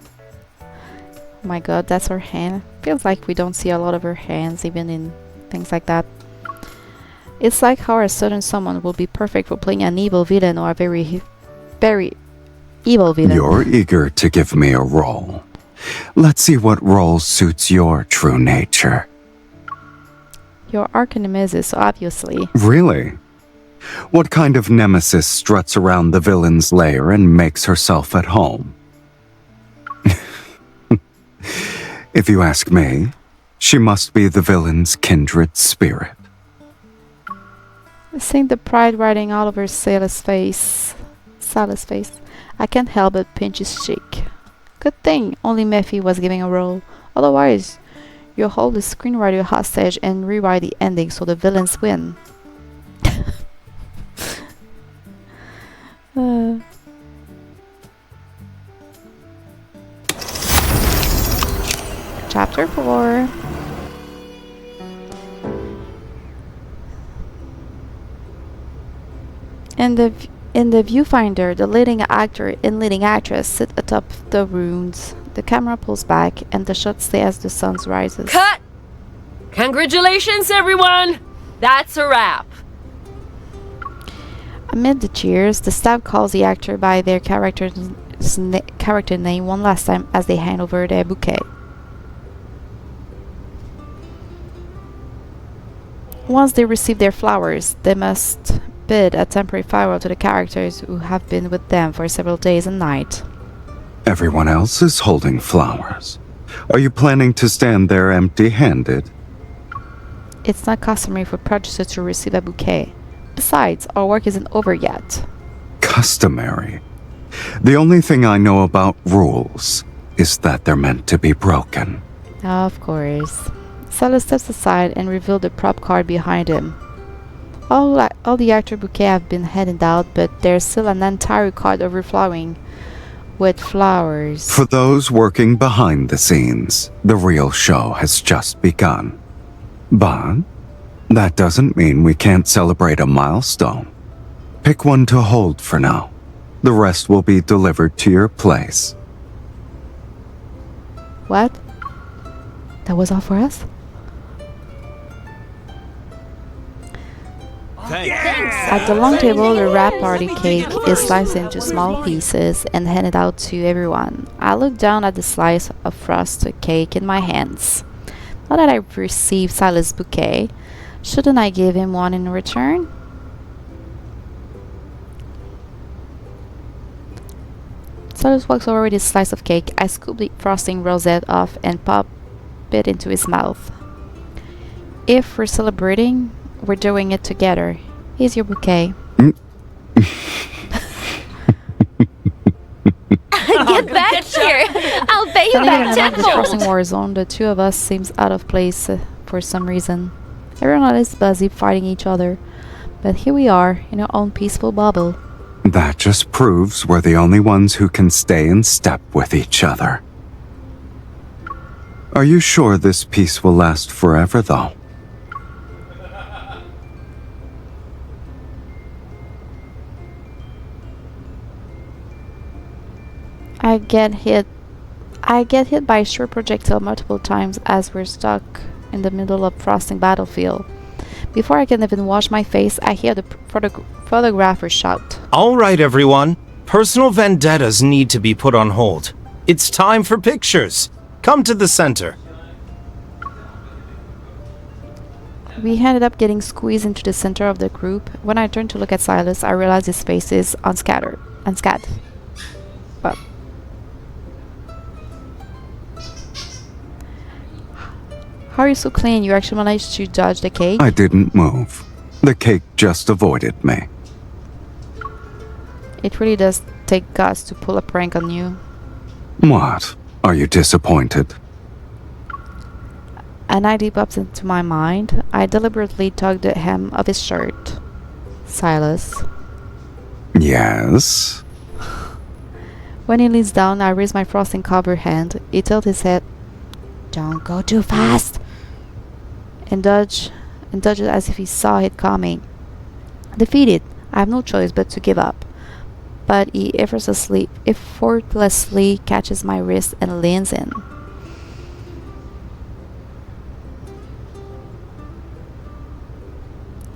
Oh my god, that's her hand. Feels like we don't see a lot of her hands even in things like that. It's like how a certain someone will be perfect for playing an evil villain or a very evil villain. You're eager to give me a role. Let's see what role suits your true nature. Your arch-nemesis, obviously. Really? What kind of nemesis struts around the villain's lair and makes herself at home? If you ask me, she must be the villain's kindred spirit. Seeing the pride riding all over Sylus' face, I can't help but pinch his cheek. Good thing only Mephi was giving a role. Otherwise, you'll hold the screenwriter hostage and rewrite the ending so the villains win. Chapter 4. In the viewfinder, the leading actor and leading actress sit atop the ruins. The camera pulls back, and the shot stays as the sun rises. Cut! Congratulations, everyone! That's a wrap. Amid the cheers, the staff calls the actor by their character name one last time as they hand over their bouquet. Once they receive their flowers, they must bid a temporary farewell to the characters who have been with them for several days and nights. Everyone else is holding flowers. Are you planning to stand there empty-handed? It's not customary for producers to receive a bouquet. Besides, our work isn't over yet. Customary? The only thing I know about rules is that they're meant to be broken. Of course. Sylus steps aside and reveals the prop card behind him. All the actor bouquet have been handed out, but there's still an entire card overflowing with flowers. For those working behind the scenes, the real show has just begun. But that doesn't mean we can't celebrate a milestone. Pick one to hold for now. The rest will be delivered to your place. What? That was all for us? At the long table, the wrap party cake is sliced into small pieces and handed out to everyone. I look down at the slice of frosted cake in my hands. Now that I've received Sylus' bouquet, shouldn't I give him one in return? Sylus walks over with his slice of cake. I scoop the frosting rosette off and pop it into his mouth. If we're celebrating, we're doing it together. Here's your bouquet. Get back here! I'll pay you Then back again, in the crossing tenfold! war zone, the two of us seems out of place for some reason. Everyone is busy fighting each other, but here we are in our own peaceful bubble. That just proves we're the only ones who can stay in step with each other. Are you sure this peace will last forever, though? I get hit by a short projectile multiple times as we're stuck in the middle of frosting battlefield. Before I can even wash my face, I hear the photographer shout. All right, everyone. Personal vendettas need to be put on hold. It's time for pictures. Come to the center. We ended up getting squeezed into the center of the group. When I turned to look at Sylus, I realized his face is unscathed. But how are you so clean? You actually managed to dodge the cake? I didn't move. The cake just avoided me. It really does take guts to pull a prank on you. What? Are you disappointed? An idea pops into my mind. I deliberately tugged the hem of his shirt. Sylus. Yes? When he leans down, I raise my frosting covered hand. He tilts his head. Don't go too fast! And dodges as if he saw it coming. Defeated, I have no choice but to give up. But he effortlessly catches my wrist and leans in.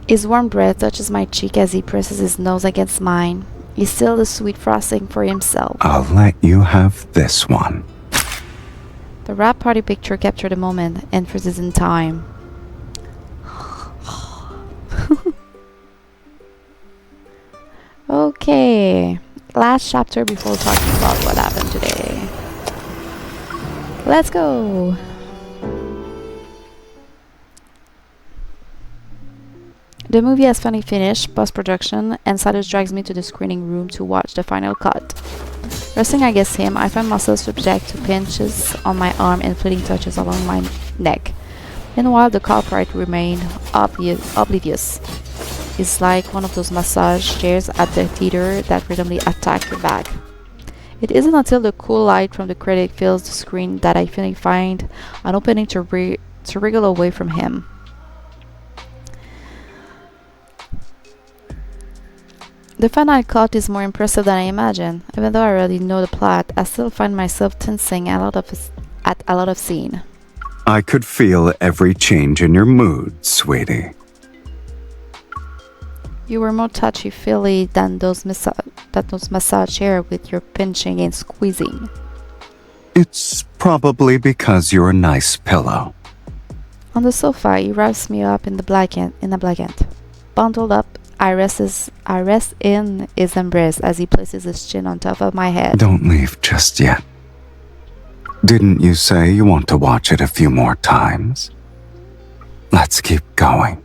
His warm breath touches my cheek as he presses his nose against mine. He sealed the sweet frosting for himself. I'll let you have this one. The wrap party picture captured the moment and freezes in time. Okay, last chapter before talking about what happened today. Let's go! The movie has finally finished post-production, and Sylus drags me to the screening room to watch the final cut. Resting against him, I find myself subject to pinches on my arm and fleeting touches along my neck. Meanwhile, the culprit remained oblivious. It's like one of those massage chairs at the theater that randomly attack your back. It isn't until the cool light from the credit fills the screen that I finally find an opening to wriggle away from him. The final cut is more impressive than I imagined. Even though I already know the plot, I still find myself tensing at a lot of scene. I could feel every change in your mood, sweetie. You were more touchy-feely than those massage chairs with your pinching and squeezing. It's probably because you're a nice pillow. On the sofa, he wraps me up in a blanket. Bundled up, I rest in his embrace as he places his chin on top of my head. Don't leave just yet. Didn't you say you want to watch it a few more times? Let's keep going.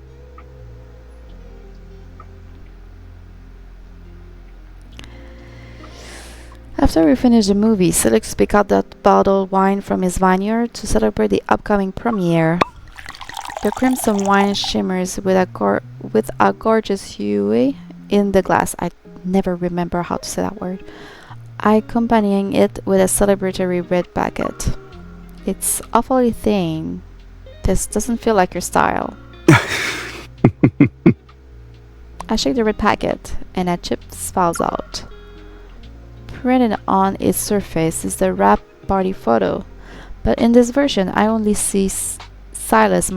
After we finish the movie, Sylus picks out that bottled wine from his vineyard to celebrate the upcoming premiere. The crimson wine shimmers with a gorgeous hue in the glass. I never remember how to say that word. Accompanying it with a celebratory red packet. It's awfully thin. This doesn't feel like your style. I shake the red packet, and a chip falls out. Printed on its surface is the wrap party photo, but in this version I only see Sylus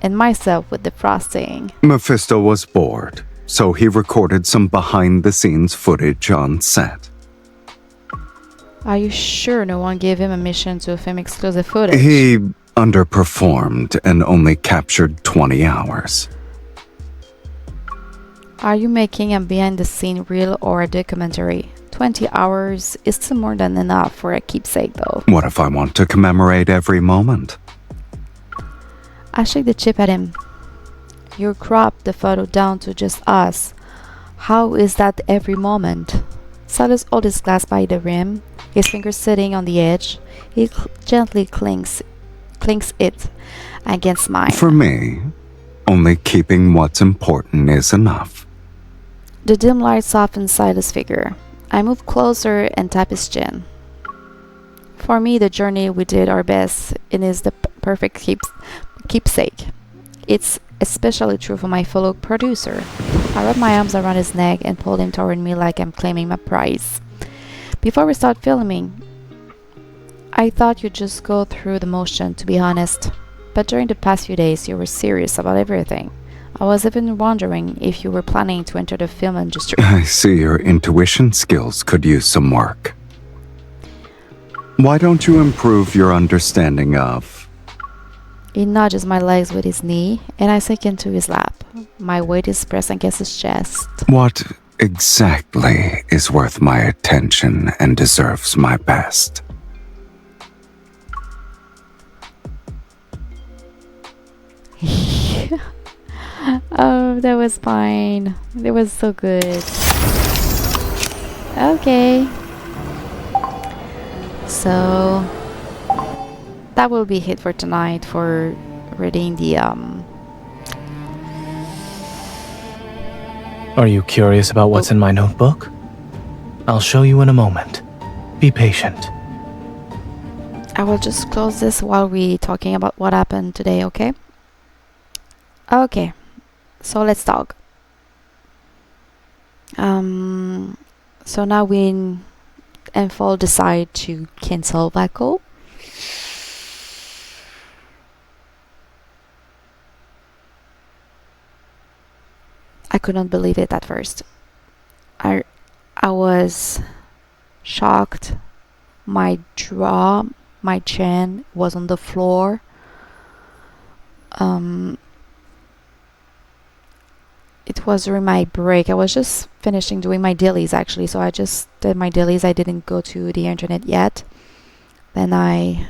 and myself with the frosting. Mephisto was bored, so he recorded some behind-the-scenes footage on set. Are you sure no one gave him a mission to film exclusive footage? He underperformed and only captured 20 hours. Are you making a behind-the-scene reel or a documentary? 20 hours is still more than enough for a keepsake, though. What if I want to commemorate every moment? I shake the chip at him. You cropped the photo down to just us. How is that every moment? Sylus holds his glass by the rim, his fingers sitting on the edge. He gently clinks it against mine. For me, only keeping what's important is enough. The dim light softens Sylus' figure. I move closer and tap his chin. For me, the journey we did our best and is the perfect keepsake. It's especially true for my fellow producer. I wrap my arms around his neck and pull him toward me like I'm claiming my prize. Before we start filming, I thought you'd just go through the motion, to be honest. But during the past few days, you were serious about everything. I was even wondering if you were planning to enter the film industry. I see your intuition skills could use some work. Why don't you improve your understanding of... He nudges my legs with his knee, and I sink into his lap. My weight is pressed against his chest. What exactly is worth my attention and deserves my best? Oh, that was fine. It was so good. Okay. So that will be it for tonight for reading the Are you curious about what's in my notebook? I'll show you in a moment. Be patient. I will just close this while we talking about what happened today, okay? Okay. So let's talk. So now we in Infold decide to cancel Valko. I couldn't believe it at first. I was shocked. My jaw, my chin was on the floor. It was during my break. I was just finishing doing my dailies actually, so I just did my dailies. I didn't go to the internet yet. Then I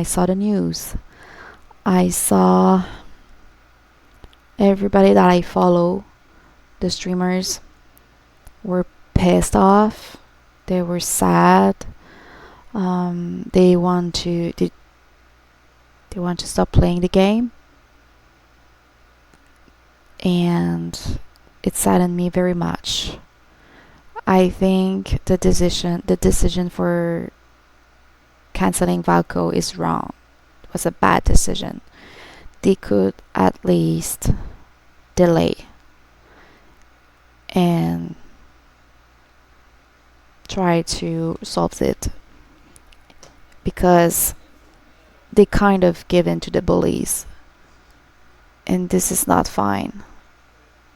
saw the news. I saw everybody that I follow, the streamers, were pissed off. They were sad. They want to stop playing the game, and it saddened me very much. I think the decision for canceling Valko is wrong. It was a bad decision. They could at least delay and try to solve it, because they kind of give in to the bullies, and this is not fine.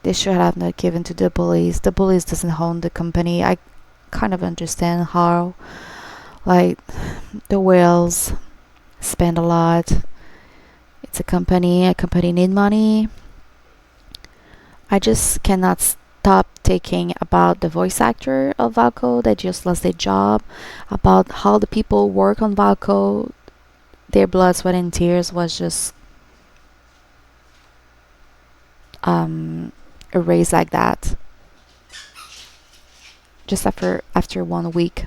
They should have not given to the bullies. The bullies doesn't own the company. I kind of understand how, like, the whales spend a lot. It's a company need money. I just cannot stop thinking about the voice actor of Valko that just lost their job, about how the people work on Valko. Their blood, sweat, and tears was just erased like that. Just after 1 week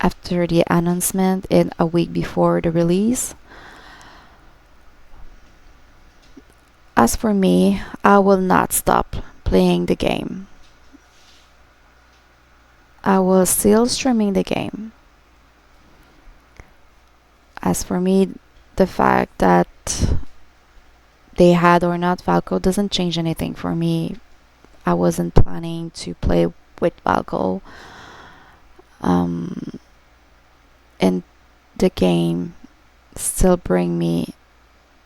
after the announcement and a week before the release. As for me, I will not stop playing the game. I will still streaming the game. As for me, the fact that they had or not Valko doesn't change anything for me. I wasn't planning to play with Valko. And the game still bring me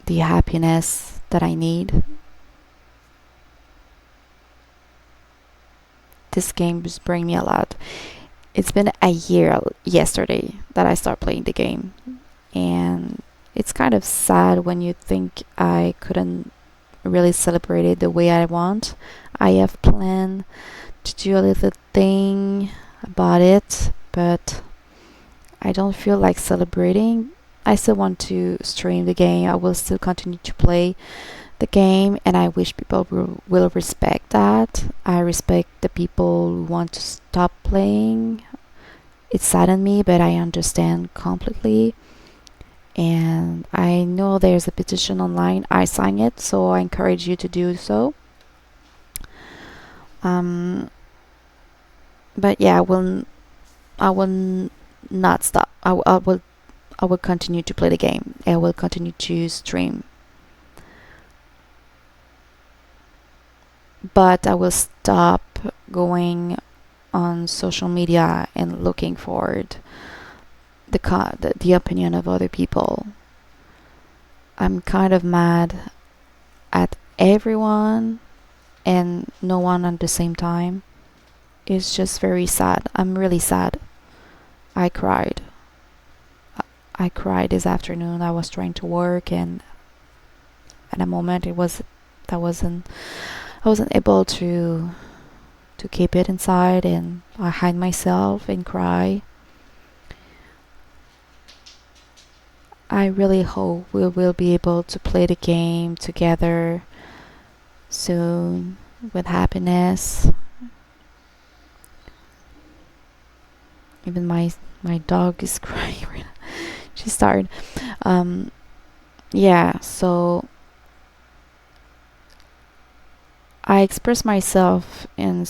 the happiness that I need. This game just bring me a lot. It's been a year yesterday that I start playing the game. And it's kind of sad when you think I couldn't really celebrate it the way I want. I have planned to do a little thing about it, but I don't feel like celebrating. I still want to stream the game. I will still continue to play, the game, and I wish people will respect that. I respect the people who want to stop playing. It saddened me, but I understand completely. And I know there's a petition online. I signed it, so I encourage you to do so. But yeah, I will not stop. I will continue to play the game. I will continue to stream. But I will stop going on social media and looking for the opinion of other people. I'm kind of mad at everyone and no one at the same time. It's just very sad. I'm really sad. I cried. I cried this afternoon. I was trying to work, and at a moment I wasn't able to keep it inside, and I hide myself and cry. I really hope we will be able to play the game together soon with happiness. Even my dog is crying right now. She started. Yeah, so I expressed myself in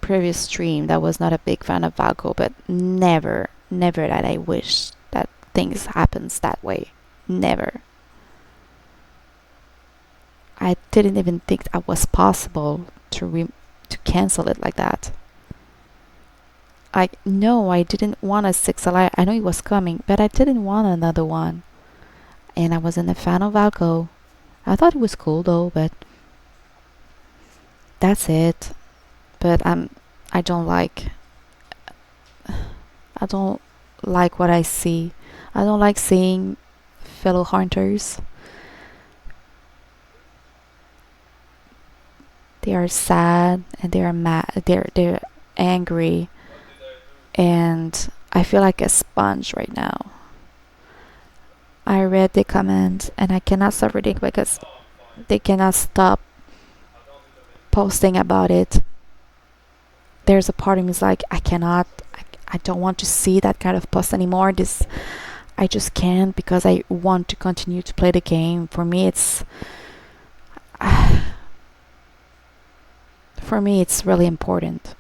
previous stream that was not a big fan of Valko, but never that I wish that things happens that way. Never. I didn't even think that was possible to cancel it like that. I didn't want a 6 alive. I know it was coming, but I didn't want another one. And I wasn't a fan of Valko. I thought it was cool though, but that's it. But I don't like what I see. I don't like seeing fellow hunters. They are sad and they are mad. They're angry. And I feel like a sponge right now. I read the comments and I cannot stop reading because they cannot stop posting about it. There's a part of me is like, I don't want to see that kind of post anymore. I just can't, because I want to continue to play the game. For me it's really important.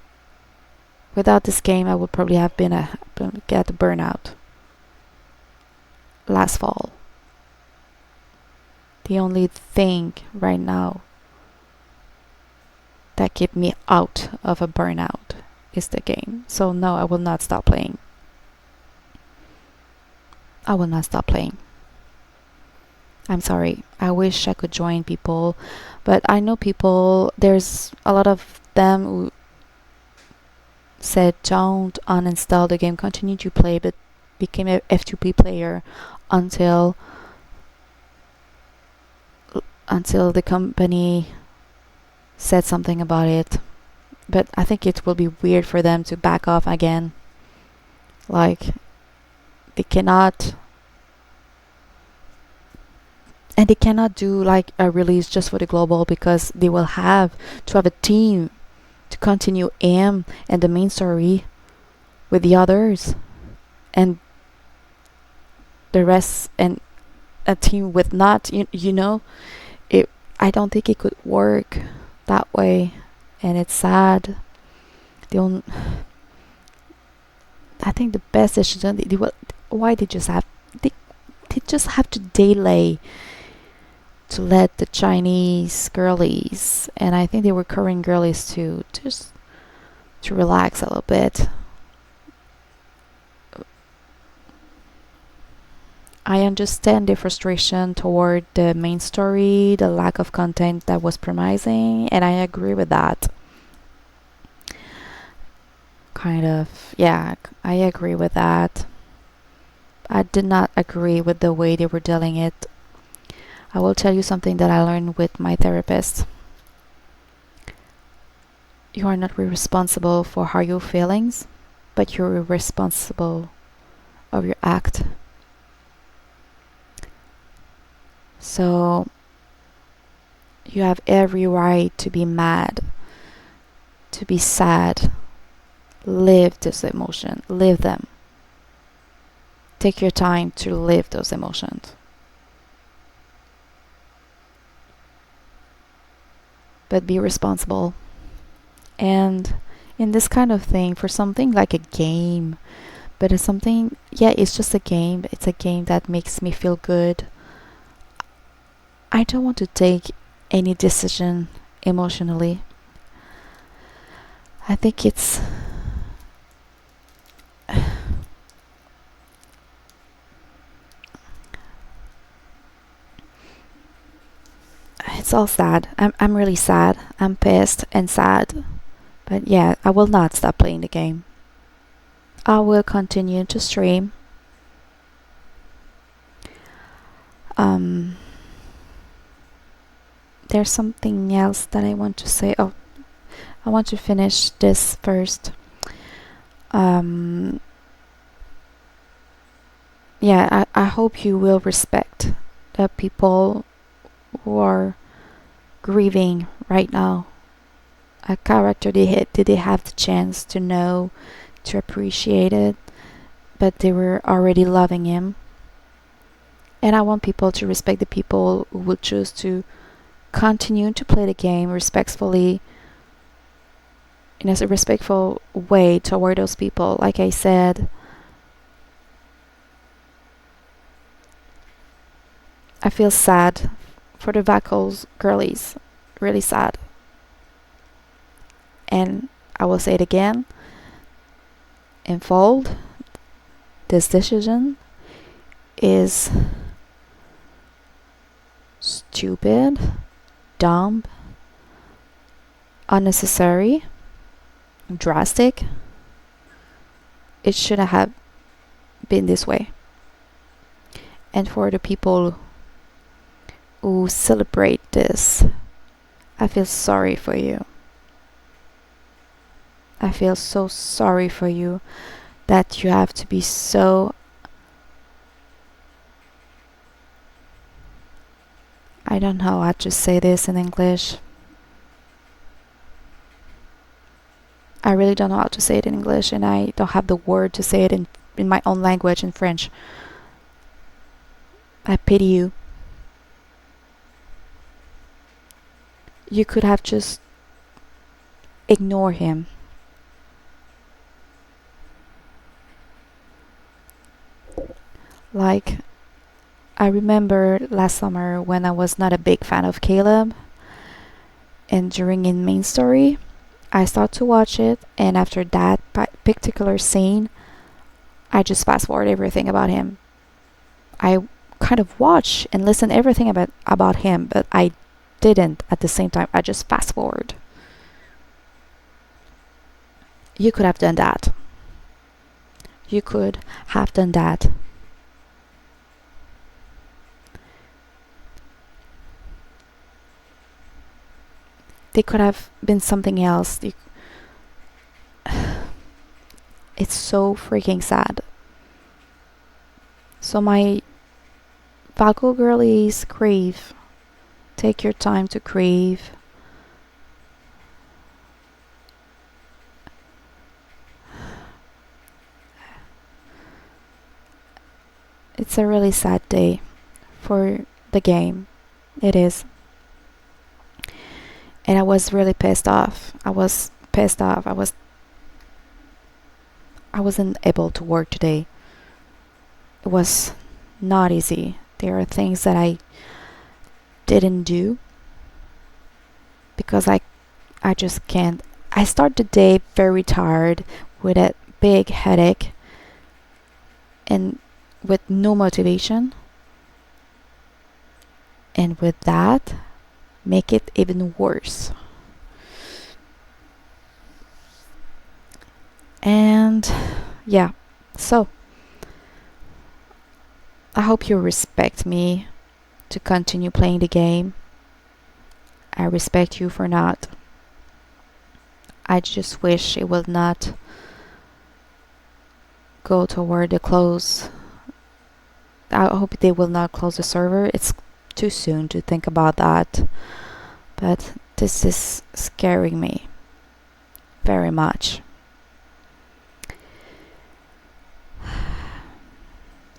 Without this game, I would probably have get a burnout last fall. The only thing right now that kept me out of a burnout is the game. So no, I will not stop playing. I will not stop playing. I'm sorry. I wish I could join people, but I know people. There's a lot of them who said don't uninstall the game, continue to play, but became a F2P player until the company said something about it. But I think it will be weird for them to back off again. Like, they cannot do like a release just for the global, because they will have to have a team to continue and the main story with the others, and the rest, and a team with not, it. I don't think it could work that way, and it's sad. I think the best decision why they just have to delay to let the Chinese girlies, and I think they were Korean girlies too, just to relax a little bit. I understand the frustration toward the main story, the lack of content that was promising, and I agree with that. Kind of, yeah, I agree with that. I did not agree with the way they were dealing it. I will tell you something that I learned with my therapist. You are not responsible for how your feelings, but you're responsible of your act. So You have every right to be mad, to be sad. Live this emotion. Live them. Take your time to live those emotions. But be responsible. And in this kind of thing, for something like a game, but it's something, yeah, it's just a game. It's a game that makes me feel good. I don't want to take any decision emotionally. I think it's all sad. I'm really sad. I'm pissed and sad. But yeah, I will not stop playing the game. I will continue to stream. There's something else that I want to say. Oh, I want to finish this first. Yeah, I hope you will respect the people who are grieving right now. A character did they have the chance to know, to appreciate it, but they were already loving him. And I want people to respect the people who will choose to continue to play the game respectfully, in a respectful way toward those people. Like I said, I feel sad for the Valko's girlies. Really sad. And I will say it again. Infold, this decision is stupid, dumb, unnecessary, drastic. It shouldn't have been this way. And for the people who celebrate this, I feel sorry for you. I feel so sorry for you that you have to be so... I don't know how to say this in English. I really don't know how to say it in English, and I don't have the word to say it in my own language, in French. I pity you. You could have just ignored him. Like, I remember last summer when I was not a big fan of Caleb, and during in main story, I started to watch it, and after that particular scene, I just fast forward everything about him. I kind of watch and listen everything about him, but I didn't at the same time. I just fast forward. You could have done that. You could have done that. They could have been something else. It's so freaking sad. So my Valko girlies, grieve. Take your time to grieve. It's a really sad day for the game. It is. And I was really pissed off. I wasn't able to work today. It was not easy. There are things that I didn't do because I just can't. I start the day very tired with a big headache and with no motivation. And with that, make it even worse. And yeah, so I hope you respect me to continue playing the game. I respect you for not. I just wish it will not go toward the close. I hope they will not close the server. It's too soon to think about that. but this is scaring me very much.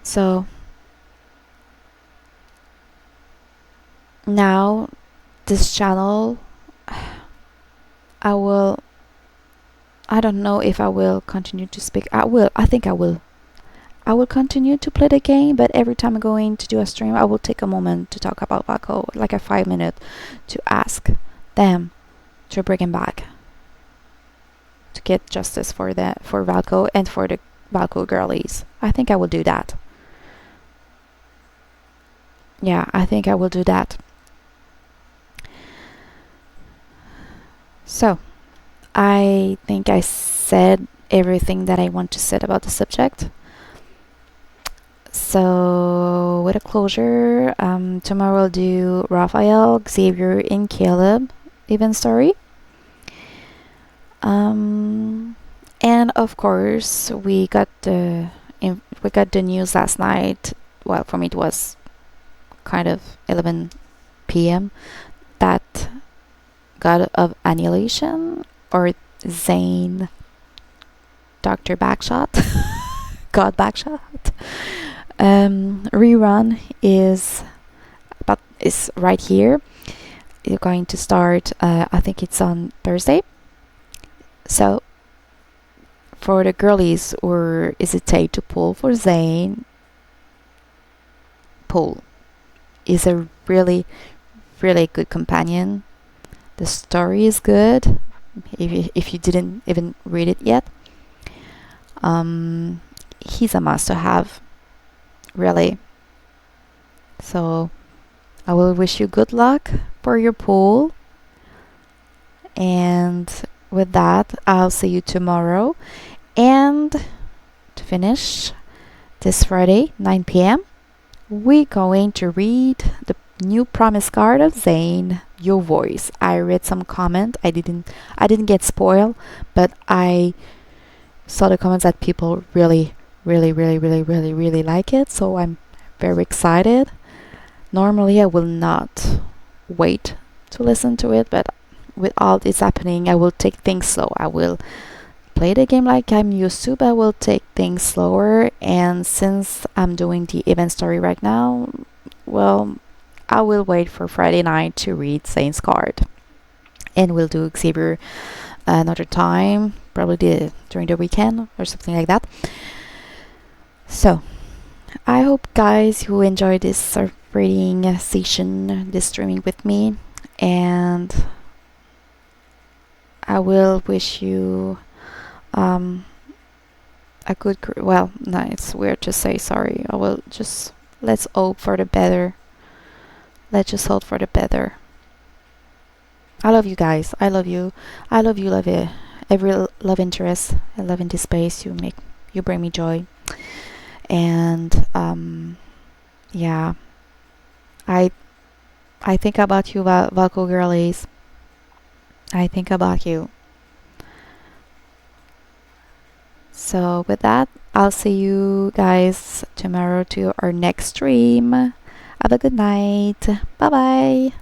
So now this channel, I don't know if I will continue to speak. I think I will continue to play the game, but every time I'm going to do a stream, I will take a moment to talk about Valko, like a 5 minute, to ask them to bring him back, to get justice for Valko and for the Valko girlies. I think I will do that. Yeah, I think I will do that. So, I think I said everything that I want to say about the subject. So, with a closure, tomorrow I'll do Raphael, Xavier, and Caleb event story. And of course, we got the news last night. Well, for me it was kind of 11 p.m. that God of Annihilation, or Zayne, Dr. Backshot, God Backshot, rerun is right here. You're going to start, I think it's on Thursday. So for the girlies who hesitate to pull for Zayne, pull. Is a really, really good companion. The story is good. If you didn't even read it yet, he's a must-have, really. So I will wish you good luck for your pool. And with that, I'll see you tomorrow. And to finish, this Friday, 9 p.m., we're going to read the new promise card of Zayne, Your Voice. I read some comment. I didn't get spoiled, but I saw the comments that people really like it, so I'm very excited. Normally I will not wait to listen to it, but with all this happening, I will take things slow. I will play the game like I'm used to, but I will take things slower. And since I'm doing the event story right now, well, I will wait for Friday night to read Zayne's card, and we'll do Xavier another time, probably during the weekend or something like that. So I hope guys you enjoyed this reading session, this streaming with me, and I will wish you a good well, no, it's weird to say sorry. I will just, let's hope for the better. Let's just hope for the better. I love you guys. I love you. I love you, love it. Every love interest I love in this space. You bring me joy. And yeah, I think about you, Valko girlies. I think about you. So with that, I'll see you guys tomorrow to our next stream. Have a good night. Bye bye.